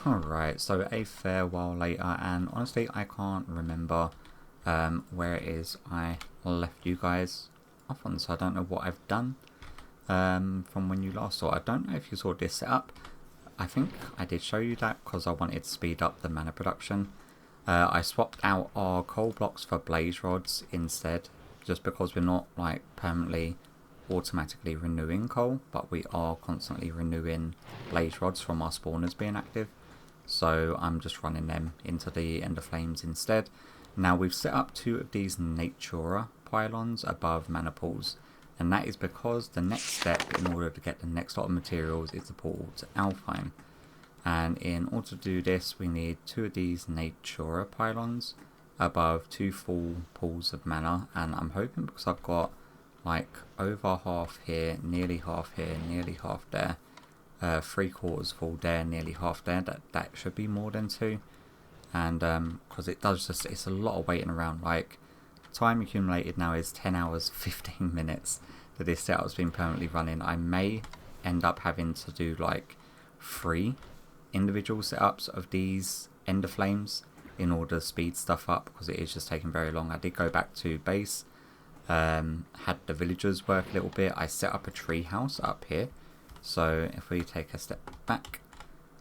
A: Alright, so a fair while later, and honestly I can't remember where it is I left you guys off on, so I don't know what I've done from when you last saw. I don't know if you saw this setup. I think I did show you that because I wanted to speed up the mana production. I swapped out our coal blocks for blaze rods instead, just because we're not like permanently automatically renewing coal, but we are constantly renewing blaze rods from our spawners being active. So I'm just running them into the Ender Flames instead. Now we've set up 2 of these Natura pylons above mana pools, and that is because the next step in order to get the next lot of materials is the portal to Alpine. And in order to do this, we need 2 of these Natura pylons above 2 full pools of mana, and I'm hoping, because I've got like over half here, nearly half there, 3/4 full there, nearly half there. That should be more than 2. And because it does just, it's a lot of waiting around. Like, time accumulated now is 10 hours 15 minutes that this setup's been permanently running. I may end up having to do like 3 individual setups of these ender flames in order to speed stuff up, because it is just taking very long. I did go back to base, had the villagers work a little bit. I set up a tree house up here. So if we take a step back,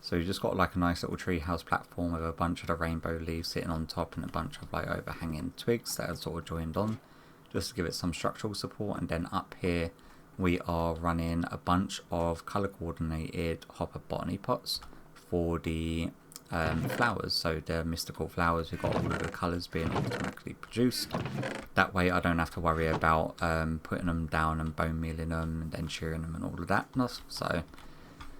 A: so you just got like a nice little tree house platform with a bunch of the rainbow leaves sitting on top and a bunch of like overhanging twigs that are sort of joined on, just to give it some structural support. And then up here we are running a bunch of color coordinated hopper botany pots for the flowers. So the mystical flowers, we've got all of the colors being automatically produced. That way I don't have to worry about putting them down and bone mealing them and then shearing them and all of that. So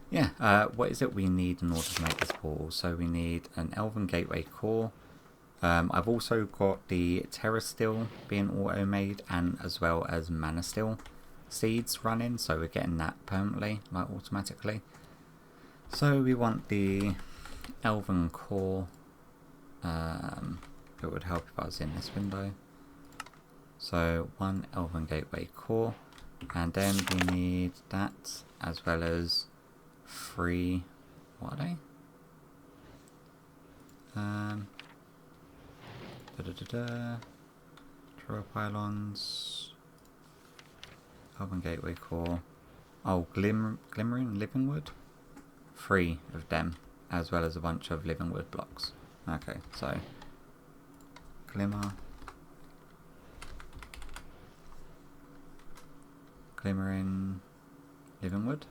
A: yeah, what is it we need in order to make this portal? So we need an Elven Gateway core. I've also got the Terra Steel being auto made, and as well as Mana Steel seeds running, so we're getting that permanently, like automatically. So we want the Elven core. It would help if I was in this window. So 1 Elven Gateway core, and then we need that as well as 3. What are they? Trail pylons, Elven Gateway core. Oh, glimmering living wood. 3 of them, as well as a bunch of living wood blocks. Okay, so glimmering living wood.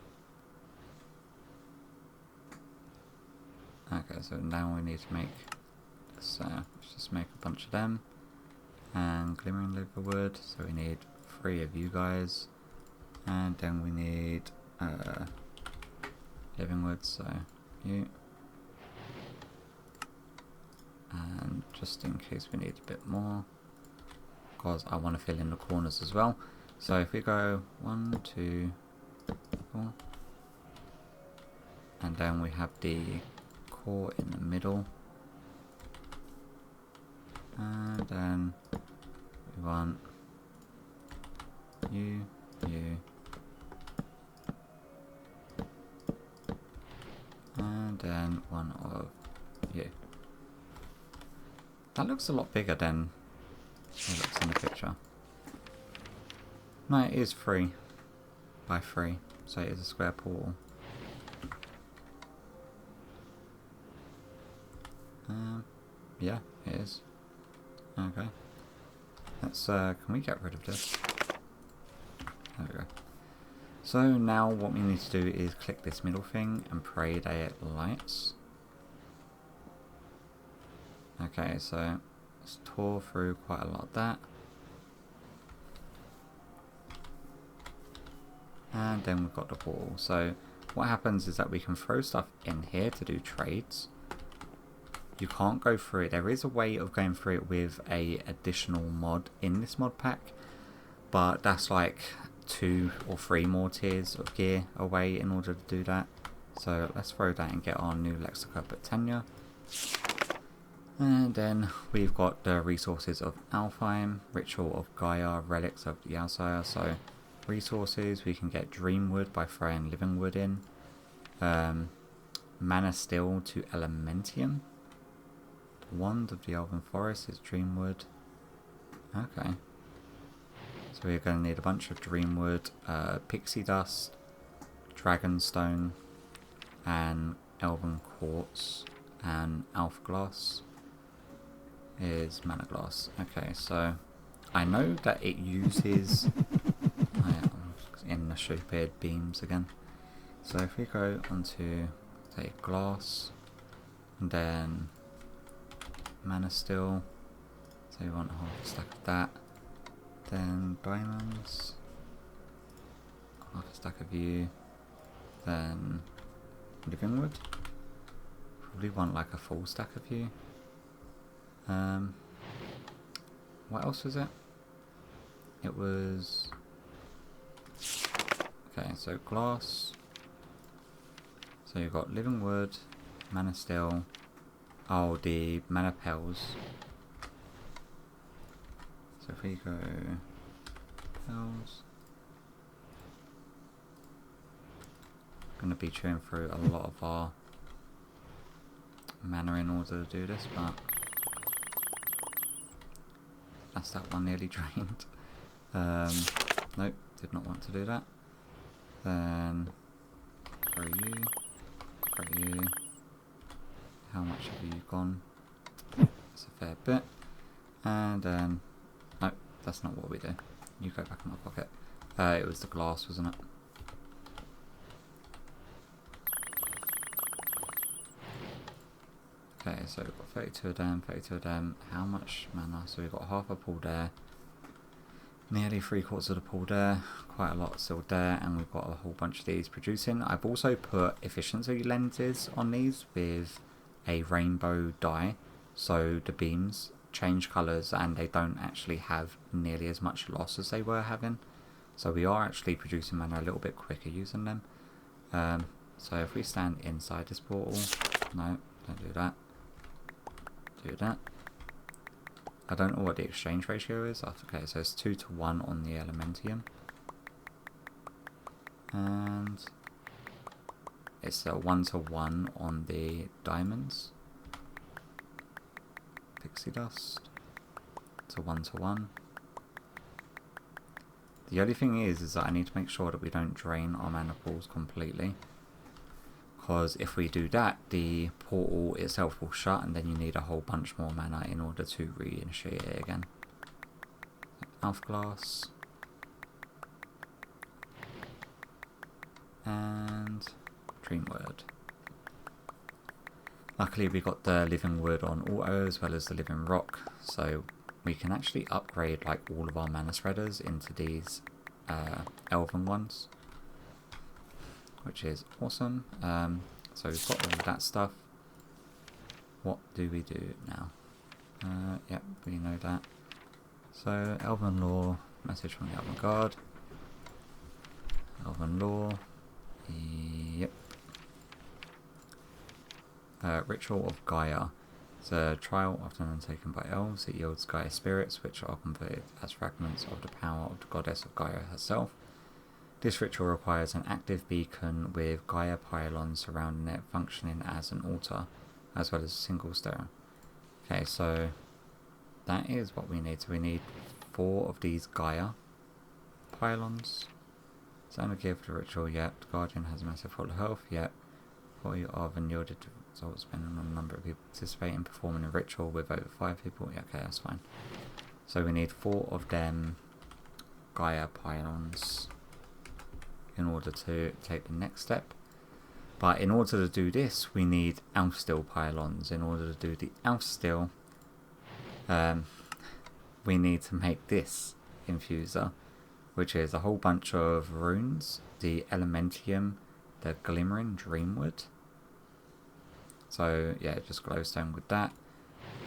A: Okay, so now we need to make this, let's just make a bunch of them, and glimmering living wood, so we need 3 of you guys, and then we need living wood, so you, and just in case we need a bit more, because I want to fill in the corners as well. So if we go 1, 2, 4, and then we have the core in the middle, and then we want you, and then 1 of you. That looks a lot bigger than it looks in the picture. No, it is 3 by 3, so it is a square portal. Yeah, it is. Okay. Let's, can we get rid of this? There we go. So now what we need to do is click this middle thing and pray that it lights. Okay, so let's tore through quite a lot of that. And then we've got the portal. So what happens is that we can throw stuff in here to do trades. You can't go through it. There is a way of going through it with a additional mod in this mod pack, but that's like 2 or 3 more tiers of gear away in order to do that. So let's throw that and get our new Lexica Botania. And then we've got the resources of Alfheim, Ritual of Gaia, Relics of Yasaya. So resources, we can get Dreamwood by throwing Living Wood in. Mana Steel to Elementium. Wand of the Elven Forest is Dreamwood. Okay. So we're going to need a bunch of Dreamwood, Pixie Dust, Dragonstone, and Elven Quartz, and Alpha Glass is Mana Glass. Okay, so I know that it uses I'm in the stupid beams again. So if we go onto, say, glass, and then Mana Steel, so we want a whole stack of that. Then diamonds, half a stack of you. Then living wood, probably want like a full stack of you. What else was it? It was, okay, so glass, So you've got Living Wood, Mana Steel, oh, the Mana Pels. So if we go Pels, going to be chewing through a lot of our mana in order to do this, but that's that one nearly drained. Nope, did not want to do that. Then throw you. How much have you gone? That's a fair bit. And then nope, that's not what we do. You go back in my pocket. It was the glass, wasn't it? Okay, so we've got 32 of them, How much mana? So we've got half a pool there. Nearly 3/4 of the pool there. Quite a lot still there. And we've got a whole bunch of these producing. I've also put efficiency lenses on these with a rainbow dye. So the beams change colours and they don't actually have nearly as much loss as they were having. So we are actually producing mana a little bit quicker using them. So if we stand inside this portal, no, don't do that. Do that. I don't know what the exchange ratio is. Okay, so it's 2 to 1 on the Elementium. And it's a 1 to 1 on the diamonds. Pixie dust. It's a 1 to 1. The only thing is that I need to make sure that we don't drain our mana pools completely. Because if we do that, the portal itself will shut and then you need a whole bunch more mana in order to reinitiate it again. Elf Glass. And Dream Word. Luckily we got the Living Wood on auto as well as the Living Rock. So we can actually upgrade like all of our mana spreaders into these elven ones, which is awesome. So we've got all of that stuff. What do we do now? Yep, we know that. So Elven Law, message from the Elven Guard. Elven Law. Yep. Ritual of Gaia. It's a trial often undertaken by elves. It yields Gaia spirits, which are converted as fragments of the power of the goddess of Gaia herself. This ritual requires an active beacon with Gaia pylons surrounding it, functioning as an altar, as well as a single stone. Okay, so that is what we need. So we need 4 of these Gaia pylons. It's only gear for the ritual, yep. The Guardian has a massive full health, yep. 40 of and yielded results depending on the number of people participating, performing a ritual with over 5 people. Yeah, okay, that's fine. So we need 4 of them Gaia pylons in order to take the next step. But in order to do this, we need Elf Steel pylons. In order to do the Elf Steel, we need to make this infuser, which is a whole bunch of runes, the Elementium, the Glimmering Dreamwood. So yeah, just glowstone with that.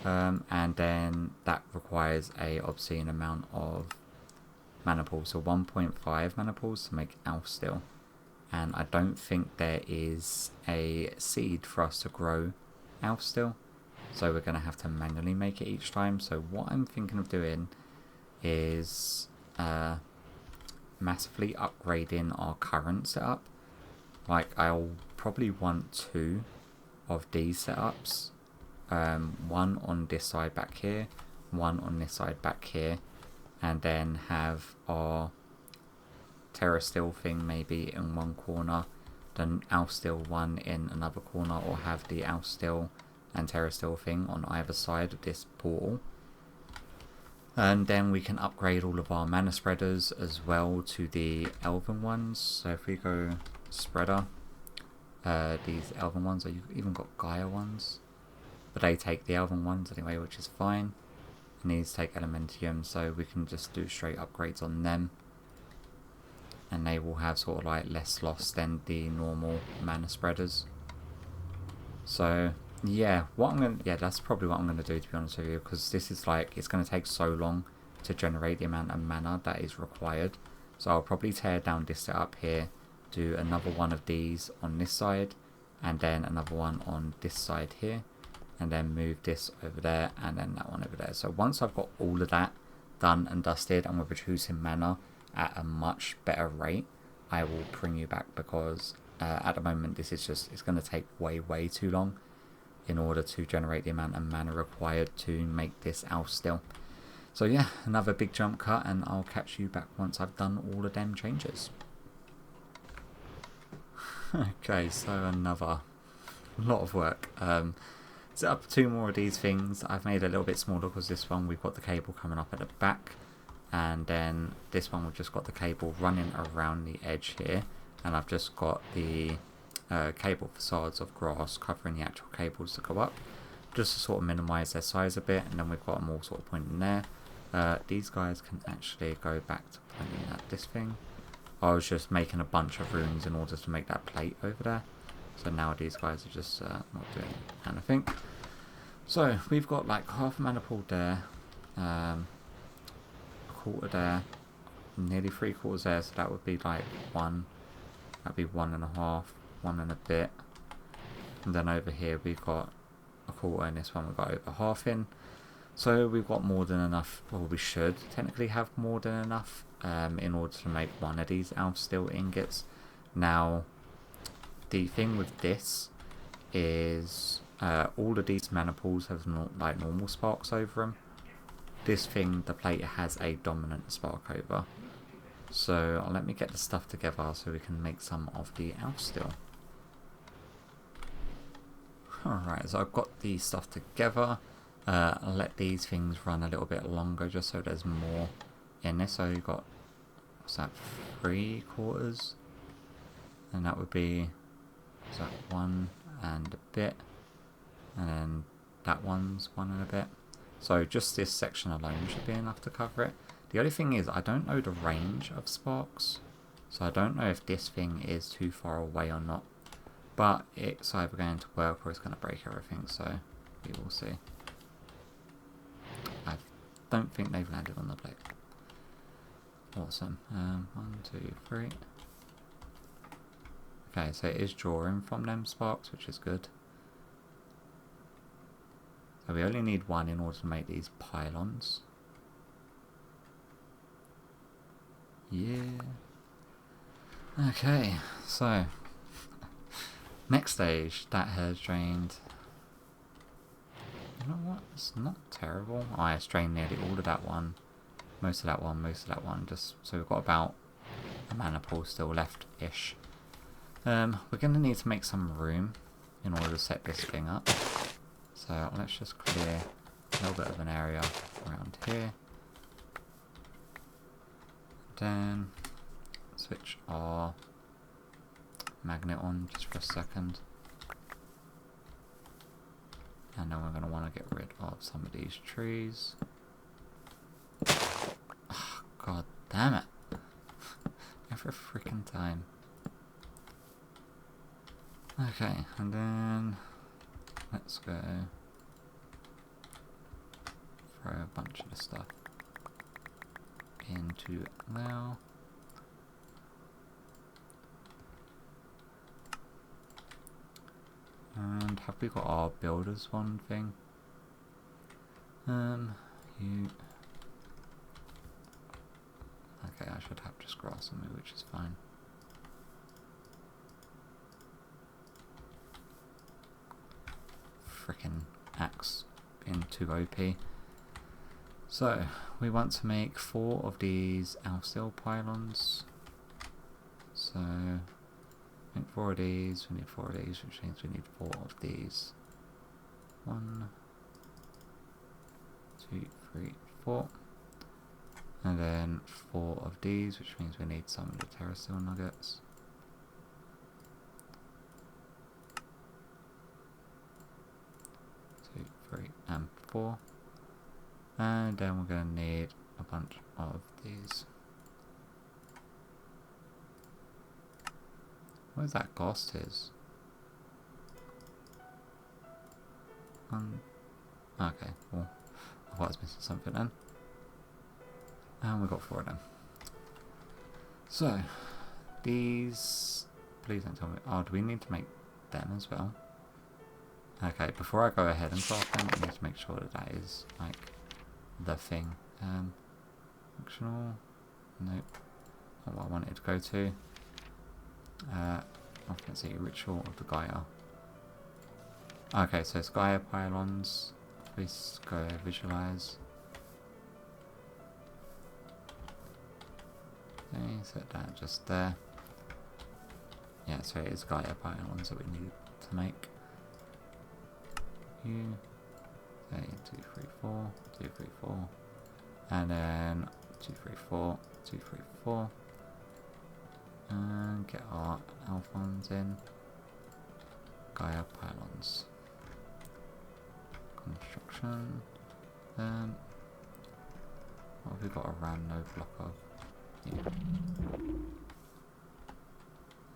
A: And then that requires a obscene amount of mana pools, so 1.5 mana pools to make Elf Steel. And I don't think there is a seed for us to grow Elf Steel, so we're going to have to manually make it each time. So what I'm thinking of doing is massively upgrading our current setup. Like, I'll probably want 2 of these setups, one on this side back here, one on this side back here, and then have our Terra Steel thing maybe in one corner, then Elf Steel one in another corner, or have the Elf Steel and Terra Steel thing on either side of this portal. And then we can upgrade all of our mana spreaders as well to the elven ones. So if we go spreader, these elven ones, or you've even got Gaia ones, but they take the elven ones anyway, which is fine. And these take Elementium, so we can just do straight upgrades on them, and they will have sort of like less loss than the normal mana spreaders. So yeah, that's probably what I'm gonna do, to be honest with you, because this is like, it's gonna take so long to generate the amount of mana that is required. So I'll probably tear down this setup here, do another one of these on this side, and then another one on this side here, and then move this over there, and then that one over there. So once I've got all of that done and dusted, and we're producing mana at a much better rate, I will bring you back, because at the moment this is just, it's going to take way too long in order to generate the amount of mana required to make this elf still. So yeah, another big jump cut, and I'll catch you back once I've done all of them changes. Okay, so another lot of work. Set up 2 more of these things. I've made it a little bit smaller because this one we've got the cable coming up at the back, and then this one we've just got the cable running around the edge here, and I've just got the cable facades of grass covering the actual cables to go up, just to sort of minimise their size a bit. And then we've got them all sort of pointing there. These guys can actually go back to pointing at this thing. I was just making a bunch of runes in order to make that plate over there. So now these guys are just not doing anything. So we've got like half a mana pool there, a quarter there, nearly 3/4 there. So that would be like one. That'd be 1.5, 1 and a bit. And then over here we've got a quarter, and this one we've got over half in. So we've got more than enough, or we should technically have more than enough in order to make one of these elf steel ingots. Now, the thing with this is all of these mana pools have not like normal sparks over them. This thing, the plate, has a dominant spark over. So let me get the stuff together so we can make some of the elf steel. Alright, so I've got the stuff together. I'll let these things run a little bit longer just so there's more in this. So you've got, what's that, 3/4? And that would be, what's that, 1 and a bit. And then that one's 1 and a bit. So just this section alone should be enough to cover it. The only thing is, I don't know the range of sparks. So I don't know if this thing is too far away or not. But it's either going to work or it's going to break everything. So we will see. I don't think they've landed on the plate. Awesome. 1, 2, 3. Okay, so it is drawing from them sparks, which is good. So we only need 1 in order to make these pylons. Yeah. Okay, so next stage, that has drained. You know what? It's not terrible. Oh, I drained nearly all of that one. Most of that one, most of that one. Just so we've got about a mana pool still left-ish. We're going to need to make some room in order to set this thing up. So let's just clear a little bit of an area around here. Then switch our magnet on just for a second. And then we're going to want to get rid of some of these trees. Oh, God damn it. Every freaking time. Okay, and then let's go throw a bunch of the stuff into now. And have we got our builders one thing? You. Okay, I should have just grass on me, which is fine. Frickin' axe being too OP. So we want to make 4 of these elf steel pylons. So make 4 of these, we need 4 of these, which means we need 4 of these. 1, 2, 3, 4. And then 4 of these, which means we need some of the terra steel nuggets. 2, 3, and 4. And then we're going to need a bunch of these. Where's that ghost is? Okay, well, I thought I was missing something then. And we got 4 of them. So, these... Please don't tell me... Oh, do we need to make them as well. Okay, before I go ahead and craft them, I need to make sure that that is, like, the thing. Functional. Nope. Not what I wanted to go to. Let's see, Ritual of the Gaia. Okay, so it's Gaia pylons. Please go visualize. Okay, set that just there. Yeah, so it is Gaia pylons that we need to make. You say 2, 3, 4, 2, 3, 4, and then 2, 3, 4, 2, 3, 4, and get our Alphons in. Gaia pylons. Construction. What have we got a RAM node block of? Yeah.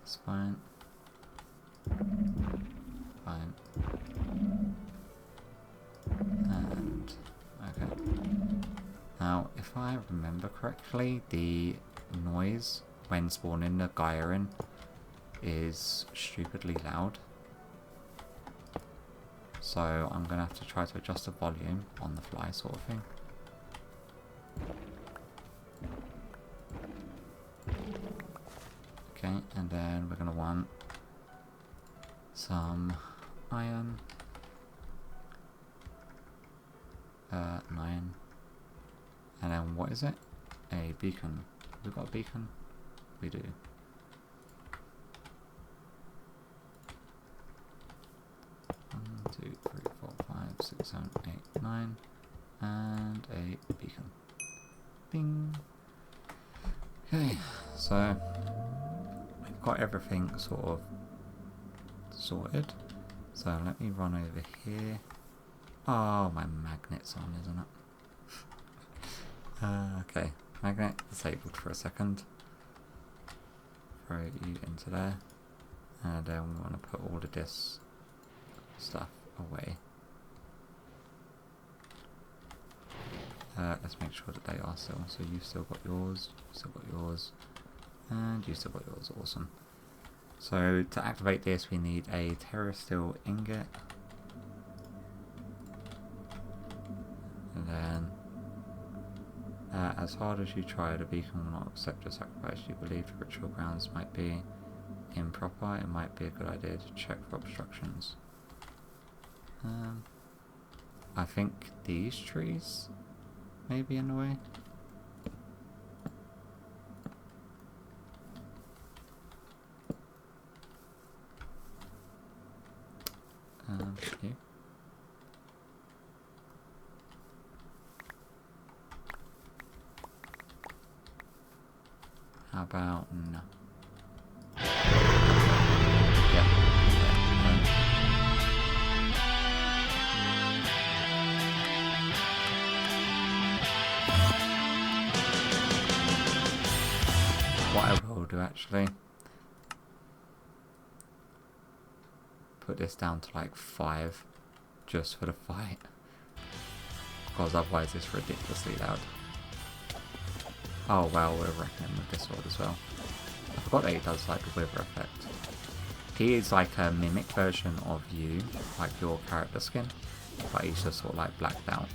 A: That's fine. Fine. And okay. Now, if I remember correctly, the noise when spawning the Gaia in is stupidly loud. So I'm gonna have to try to adjust the volume on the fly, sort of thing. Okay, and then we're gonna want some iron. 9. And then what is it? A beacon. Have we got a beacon? We do. One, 2, 3, 4, 5, 6, 7, 8, 9. And a beacon. Bing! Okay, so we've got everything sort of sorted. So let me run over here. Oh, my magnet's on, isn't it? Okay, magnet disabled for a second. Throw you into there. And then we want to put all of this stuff away. Let's make sure that they are still. So you've still got yours, still got yours, and you still got yours. Awesome. So to activate this, we need a terrasteel ingot. And then, as hard as you try, the beacon will not accept your sacrifice. You believe the ritual grounds might be improper. It might be a good idea to check for obstructions. I think these trees may be in the way. Here. How about no? Yeah. What I will do actually, put this down to like 5 just for the fight, because otherwise it's ridiculously loud. Oh well, we're reckoning with this sword as well. I forgot that he does like the wither effect. He is like a mimic version of you, like your character skin, but he's just sort of like blacked out.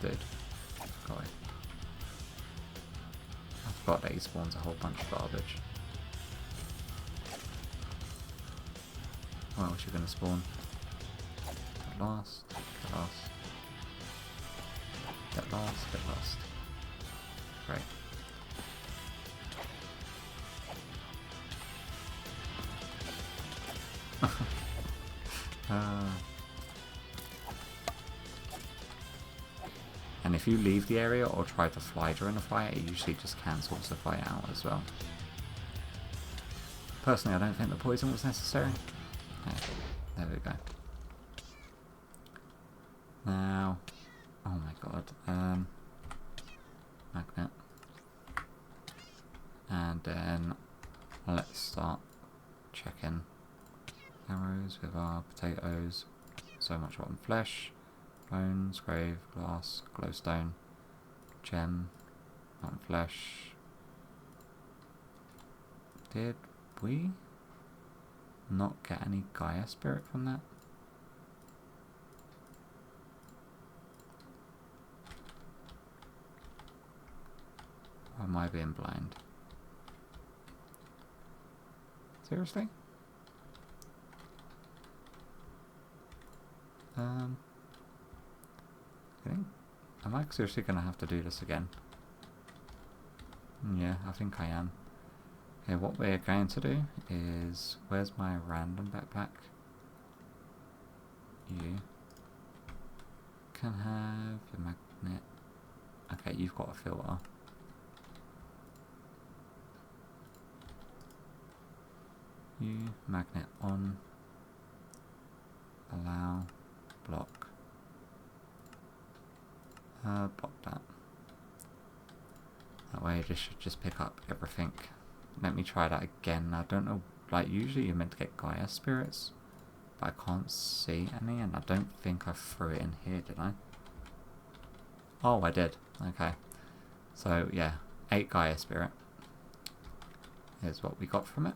A: Dude, go away. I forgot that he spawns a whole bunch of garbage. What else are you going to spawn? Get lost, get lost. Get lost, get lost. Great. And if you leave the area or try to fly during the fight, it usually just cancels the fight out as well. Personally, I don't think the poison was necessary. Okay, there we go. Now, oh my god, magnet. And then let's start checking arrows with our potatoes. So much rotten flesh, bones, grave, glass, glowstone, gem, rotten flesh, Did we not get any Gaia Spirit from that? Or am I being blind? Seriously? Am I seriously going to have to do this again? Yeah, I think I am. Okay, what we're going to do is... Where's my random backpack? You can have a magnet. Okay, you've got a filter. You, magnet on. Allow, block. Block that. That way this should just pick up everything. Let me try that again. I don't know, like usually you're meant to get Gaia spirits, but I can't see any, and I don't think I threw it in here, did I? Oh, I did. Okay. So yeah, 8 Gaia spirit is what we got from it.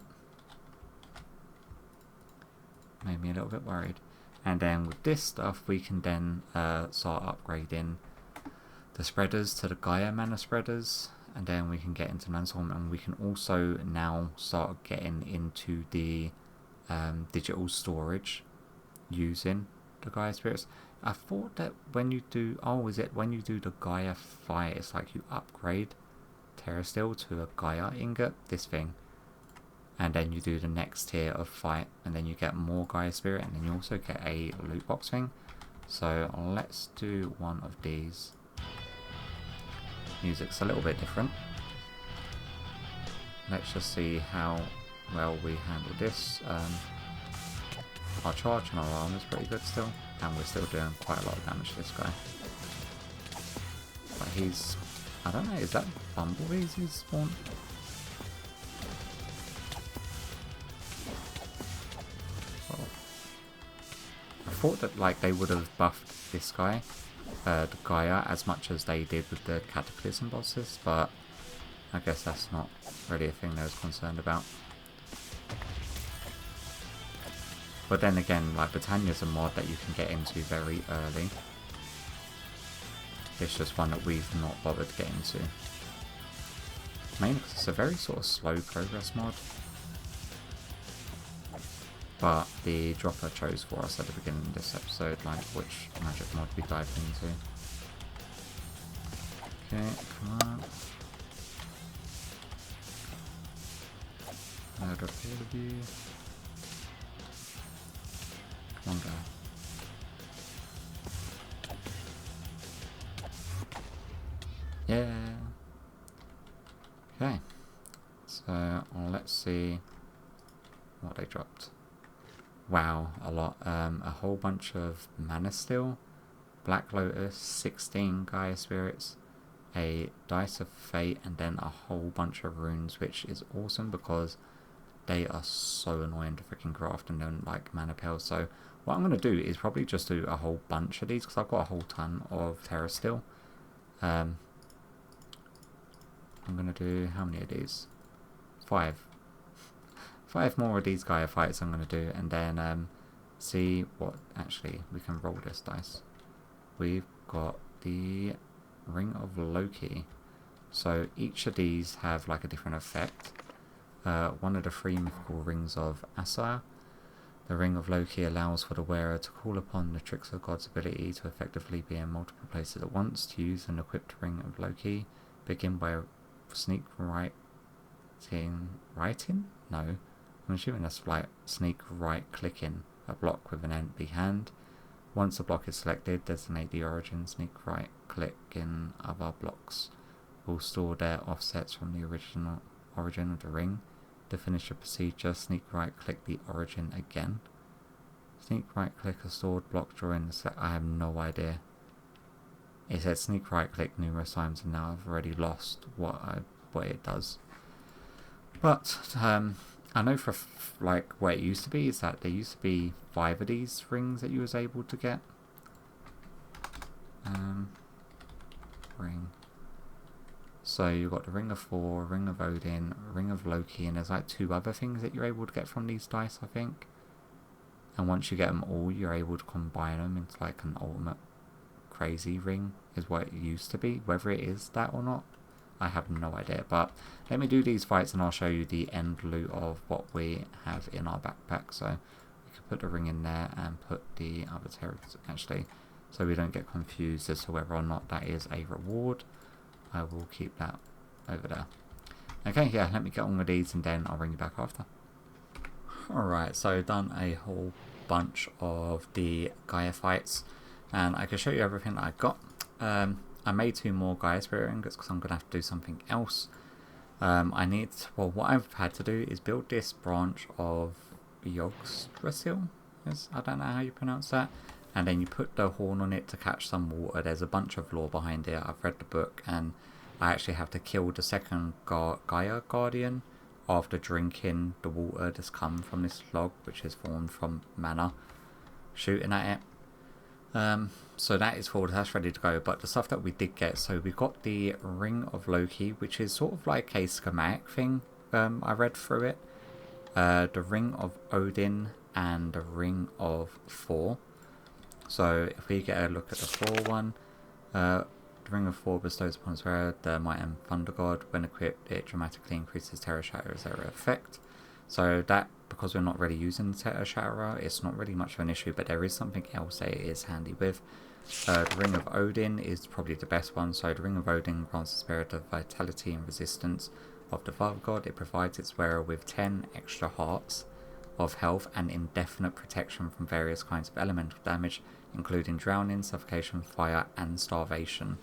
A: Made me a little bit worried. And then with this stuff, we can then start upgrading the spreaders to the Gaia mana spreaders, and then we can get into Manstorm, and we can also now start getting into the digital storage using the Gaia spirits. I thought that when you do, is it when you do the Gaia fight, it's like you upgrade Terrasteel to a Gaia ingot, this thing, and then you do the next tier of fight, and then you get more Gaia spirit, and then you also get a loot box thing. So let's do one of these. Music's a little bit different. Let's just see how well we handle this. Our charge and our armor is pretty good still, and we're still doing quite a lot of damage to this guy. But he's... I don't know, is that bumblebees he's spawned? Well, I thought that like they would have buffed this guy, the Gaia, as much as they did with the Cataclysm bosses, but I guess that's not really a thing they was concerned about. But then again, like Botania's a mod that you can get into very early. It's just one that we've not bothered getting into. Mainly because it's a very sort of slow progress mod. But the dropper chose for us at the beginning of this episode, like which magic mod we dive into. Okay, come on. Load up all of you. Come on, guy. Yeah. Okay. So let's see what they dropped. Wow, a lot. A whole bunch of Mana Steel, Black Lotus, 16 Gaia Spirits, a Dice of Fate, and then a whole bunch of runes, which is awesome because they are so annoying to freaking craft and don't like mana pills. So what I'm going to do is probably just do a whole bunch of these because I've got a whole ton of Terrasteel. I'm going to do, how many of these? 5 more of these Gaia fights I'm going to do, and then see what, actually, we can roll this dice. We've got the Ring of Loki. So each of these have like a different effect. One of the 3 mythical rings of Asar. The Ring of Loki allows for the wearer to call upon the Tricks of God's ability to effectively be in multiple places at once. To use an equipped Ring of Loki, begin by sneak writing? No. I'm assuming that's like sneak right clicking a block with an empty hand. Once a block is selected, designate the origin. Sneak right click in other blocks will store their offsets from the origin of the ring. To finish the procedure, sneak right click the origin again. Sneak right click a stored block during the select. I have no idea. It said sneak right click numerous times, and now I've already lost what it does. But I know for like where it used to be is that there used to be 5 of these rings that you was able to get. Ring. So you've got the Ring of Thor, Ring of Odin, Ring of Loki, and there's like 2 other things that you're able to get from these dice, I think. And once you get them all, you're able to combine them into like an ultimate crazy ring, is what it used to be. Whether it is that or not, I have no idea. But let me do these fights and I'll show you the end loot of what we have in our backpack. So we can put the ring in there and put the other terrors, actually, so we don't get confused as to whether or not that is a reward. I will keep that over there. Okay, yeah, let me get on with these and then I'll bring you back after. Alright, so done a whole bunch of the Gaia fights, and I can show you everything that I got. I made 2 more Gaia Spirit ingots because I'm going to have to do something else. Well, what I've had to do is build this branch of Yggdrasil. I don't know how you pronounce that. And then you put the horn on it to catch some water. There's a bunch of lore behind it. I've read the book, and I actually have to kill the second Gaia Guardian after drinking the water that's come from this log, which is formed from mana shooting at it. So that is forward, that's ready to go. But the stuff that we did get, so we got the Ring of Loki, which is sort of like a schematic thing. I read through it. The Ring of Odin and the Ring of Thor. So if we get a look at the Thor one, the Ring of Thor bestows upon its wearer the Might and Thunder God. When equipped, it dramatically increases Terra Shatterer's area effect. So that, because we're not really using the Terra Shatterer, it's not really much of an issue, but there is something else that it is handy with. The Ring of Odin is probably the best one. So the Ring of Odin grants the spirit of vitality and resistance of the Father God. It provides its wearer with 10 extra hearts of health and indefinite protection from various kinds of elemental damage, including drowning, suffocation, fire, and starvation,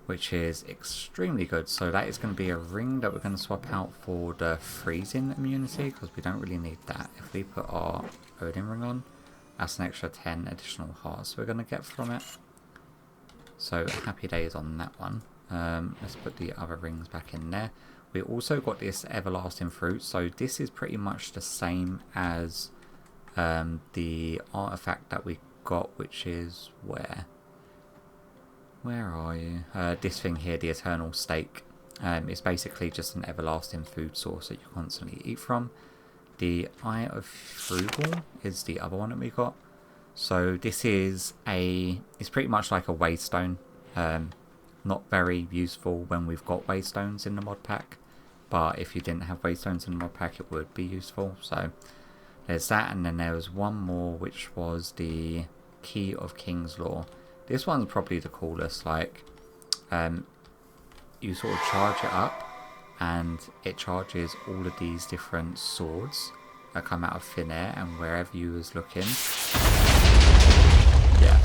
A: which is extremely good. So that is going to be a ring that we're going to swap out for the freezing immunity, because we don't really need that. If we put our Odin ring on, that's an extra 10 additional hearts we're going to get from it. So happy days on that one. Let's put the other rings back in there. We also got this everlasting fruit. So this is pretty much the same as the artifact that we got, which is where are you? This thing here, the eternal steak. It's basically just an everlasting food source that you constantly eat from. The Eye of Frugal is the other one that we got. So this is it's pretty much like a waystone. Not very useful when we've got waystones in the mod pack, but if you didn't have waystones in the mod pack, it would be useful. So there's that, and then there was one more, which was the Key of King's Law. This one's probably the coolest. Like, you sort of charge it up, and it charges all of these different swords that come out of thin air, and wherever you was looking, yeah.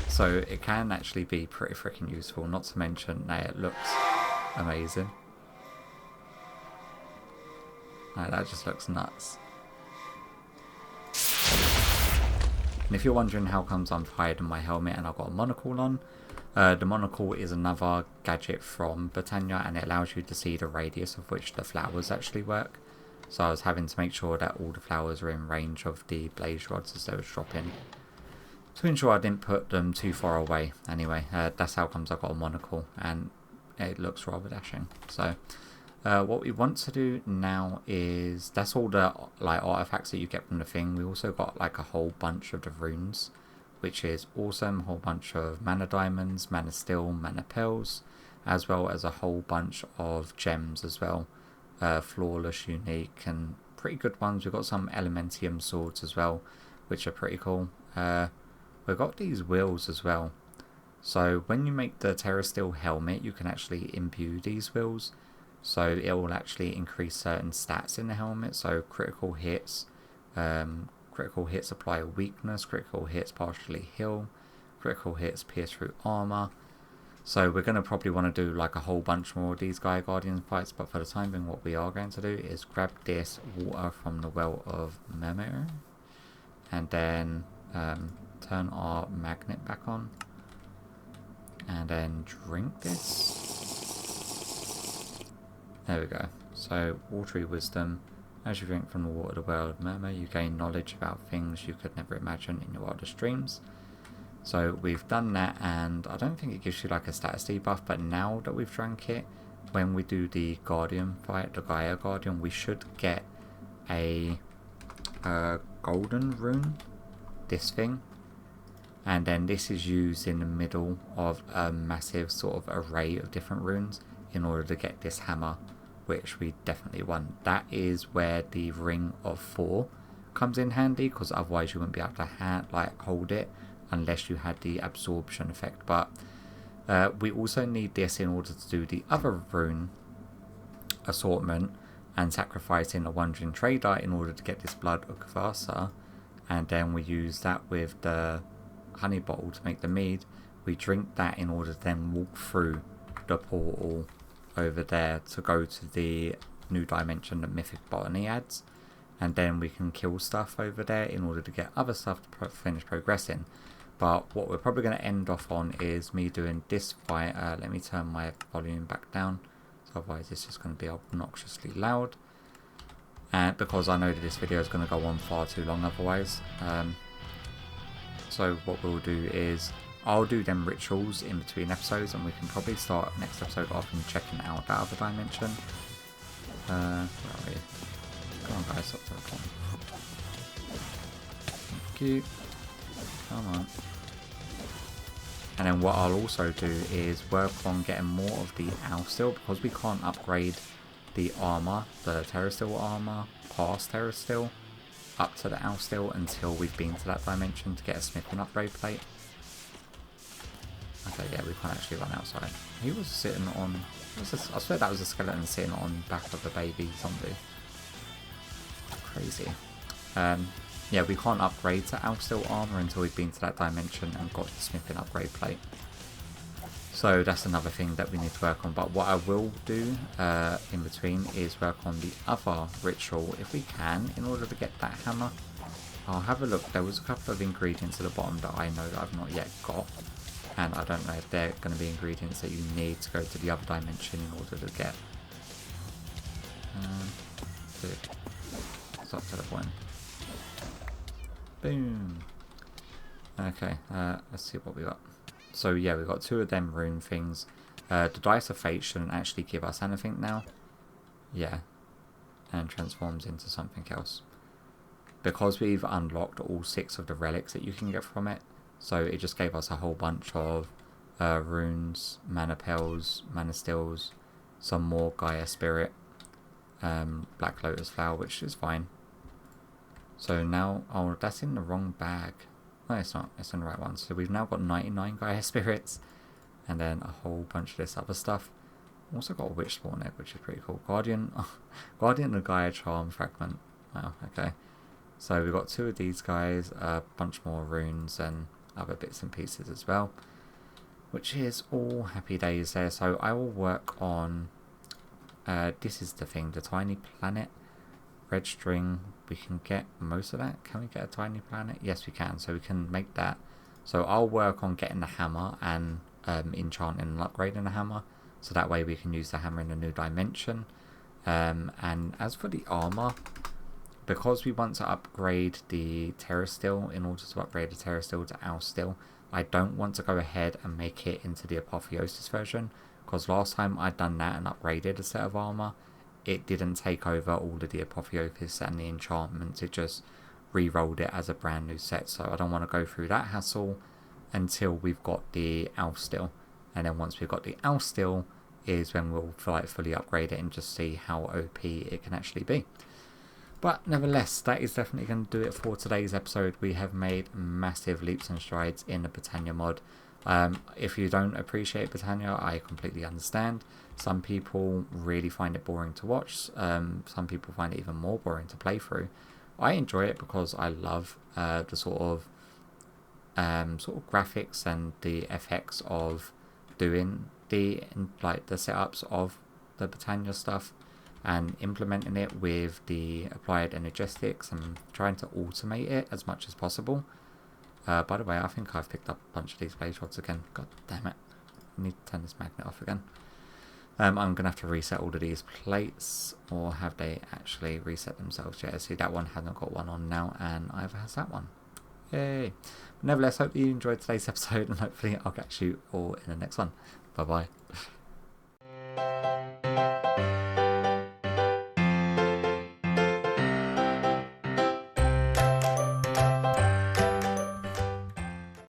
A: So it can actually be pretty freaking useful. Not to mention that it looks amazing. Like, that just looks nuts. And if you're wondering how comes I'm hiding my helmet and I've got a monocle on, the monocle is another gadget from Botania, and it allows you to see the radius of which the flowers actually work. So I was having to make sure that all the flowers were in range of the blaze rods as they were dropping, to ensure I didn't put them too far away. Anyway, that's how comes I got a monocle, and it looks rather dashing. So what we want to do now is, that's all the like artifacts that you get from the thing. We also got like a whole bunch of the runes, which is awesome. A whole bunch of mana diamonds, mana steel, mana pearls, as well as a whole bunch of gems as well. Flawless, unique, and pretty good ones. We've got some elementium swords as well, which are pretty cool. We've got these wheels as well. So when you make the Terra Steel helmet, you can actually imbue these wheels. So it will actually increase certain stats in the helmet. So critical hits apply a weakness, critical hits partially heal, critical hits pierce through armor. So we're going to probably want to do like a whole bunch more of these Gaia Guardian fights, but for the time being, what we are going to do is grab this water from the Well of Mermaid, and then turn our magnet back on, and then drink this. There we go. So, watery wisdom. As you drink from the water of the Well of Mermaid, you gain knowledge about things you could never imagine in your wildest dreams. So we've done that, and I don't think it gives you like a status debuff, but now that we've drank it, when we do the Guardian fight, the Gaia Guardian, we should get a golden rune, this thing, and then this is used in the middle of a massive sort of array of different runes in order to get this hammer, which we definitely want. That is where the Ring of 4 comes in handy, because otherwise you wouldn't be able to hold it unless you had the absorption effect. But we also need this in order to do the other rune assortment and sacrificing a Wandering Trader in order to get this Blood of Kavasa, and then we use that with the honey bottle to make the mead. We drink that in order to then walk through the portal over there to go to the new dimension that Mythic Botany adds, and then we can kill stuff over there in order to get other stuff to finish progressing. But what we're probably going to end off on is me doing this fight. Let me turn my volume back down, so otherwise it's just going to be obnoxiously loud, and because I know that this video is going to go on far too long otherwise. So what we'll do is I'll do them rituals in between episodes, and we can probably start next episode off and checking out that other dimension. Where are we? Come on guys, up to the phone. Thank you. Come on. And then what I'll also do is work on getting more of the Owl, because we can't upgrade the armor, the Terra Steel armor, past Terra Steel, up to the Owl until we've been to that dimension to get a smithing upgrade plate. Okay, yeah, we can't actually run outside. He was sitting on... I swear that was a skeleton sitting on back of the baby zombie. Crazy. Yeah, we can't upgrade to Owl armor until we've been to that dimension and got the smithing upgrade plate. So that's another thing that we need to work on. But what I will do in between is work on the other ritual if we can, in order to get that hammer. I'll have a look. There was a couple of ingredients at the bottom that I know that I've not yet got, and I don't know if they're going to be ingredients that you need to go to the other dimension in order to get. It's up to the point. Boom. Okay, let's see what we got. So yeah, we've got 2 of them rune things. The Dice of Fate shouldn't actually give us anything now. Yeah. And transforms into something else. Because we've unlocked all 6 of the relics that you can get from it, so it just gave us a whole bunch of runes, mana pearls, mana stills, some more Gaia Spirit, Black Lotus Flower, which is fine. So now, oh, that's in the wrong bag. No, it's not. It's in the right one. So we've now got 99 Gaia Spirits, and then a whole bunch of this other stuff. Also got a Witch Spawn egg, which is pretty cool. Guardian of Gaia Charm Fragment. Wow, okay. So we've got 2 of these guys, a bunch more runes, and other bits and pieces as well, which is all happy days there. So I will work on this is the thing, the tiny planet, red string. We can get most of that. Can we get a tiny planet? Yes we can, so we can make that. So I'll work on getting the hammer and enchanting and upgrading the hammer, so that way we can use the hammer in a new dimension. And as for the armor, because we want to upgrade the Terra Steel, in order to upgrade the Terra Steel to Owl Steel, I don't want to go ahead and make it into the Apotheosis version, because last time I'd done that and upgraded a set of armor, it didn't take over all of the Apotheosis and the enchantments, it just re-rolled it as a brand new set. So I don't want to go through that hassle until we've got the Owl Steel, and then once we've got the Owl Steel is when we'll fully upgrade it and just see how OP it can actually be. But nevertheless, that is definitely going to do it for today's episode. We have made massive leaps and strides in the Botania mod. If you don't appreciate Botania, I completely understand. Some people really find it boring to watch. Some people find it even more boring to play through. I enjoy it because I love the sort of graphics and the effects of doing the setups of the Botania stuff, and implementing it with the applied energetics and trying to automate it as much as possible. By the way, I think I've picked up a bunch of these blaze rods again. God damn it. I need to turn this magnet off again. I'm going to have to reset all of these plates, or have they actually reset themselves yet? See, that one hasn't got one on now, and either has that one. Yay. But nevertheless, hope you enjoyed today's episode, and hopefully I'll catch you all in the next one. Bye bye.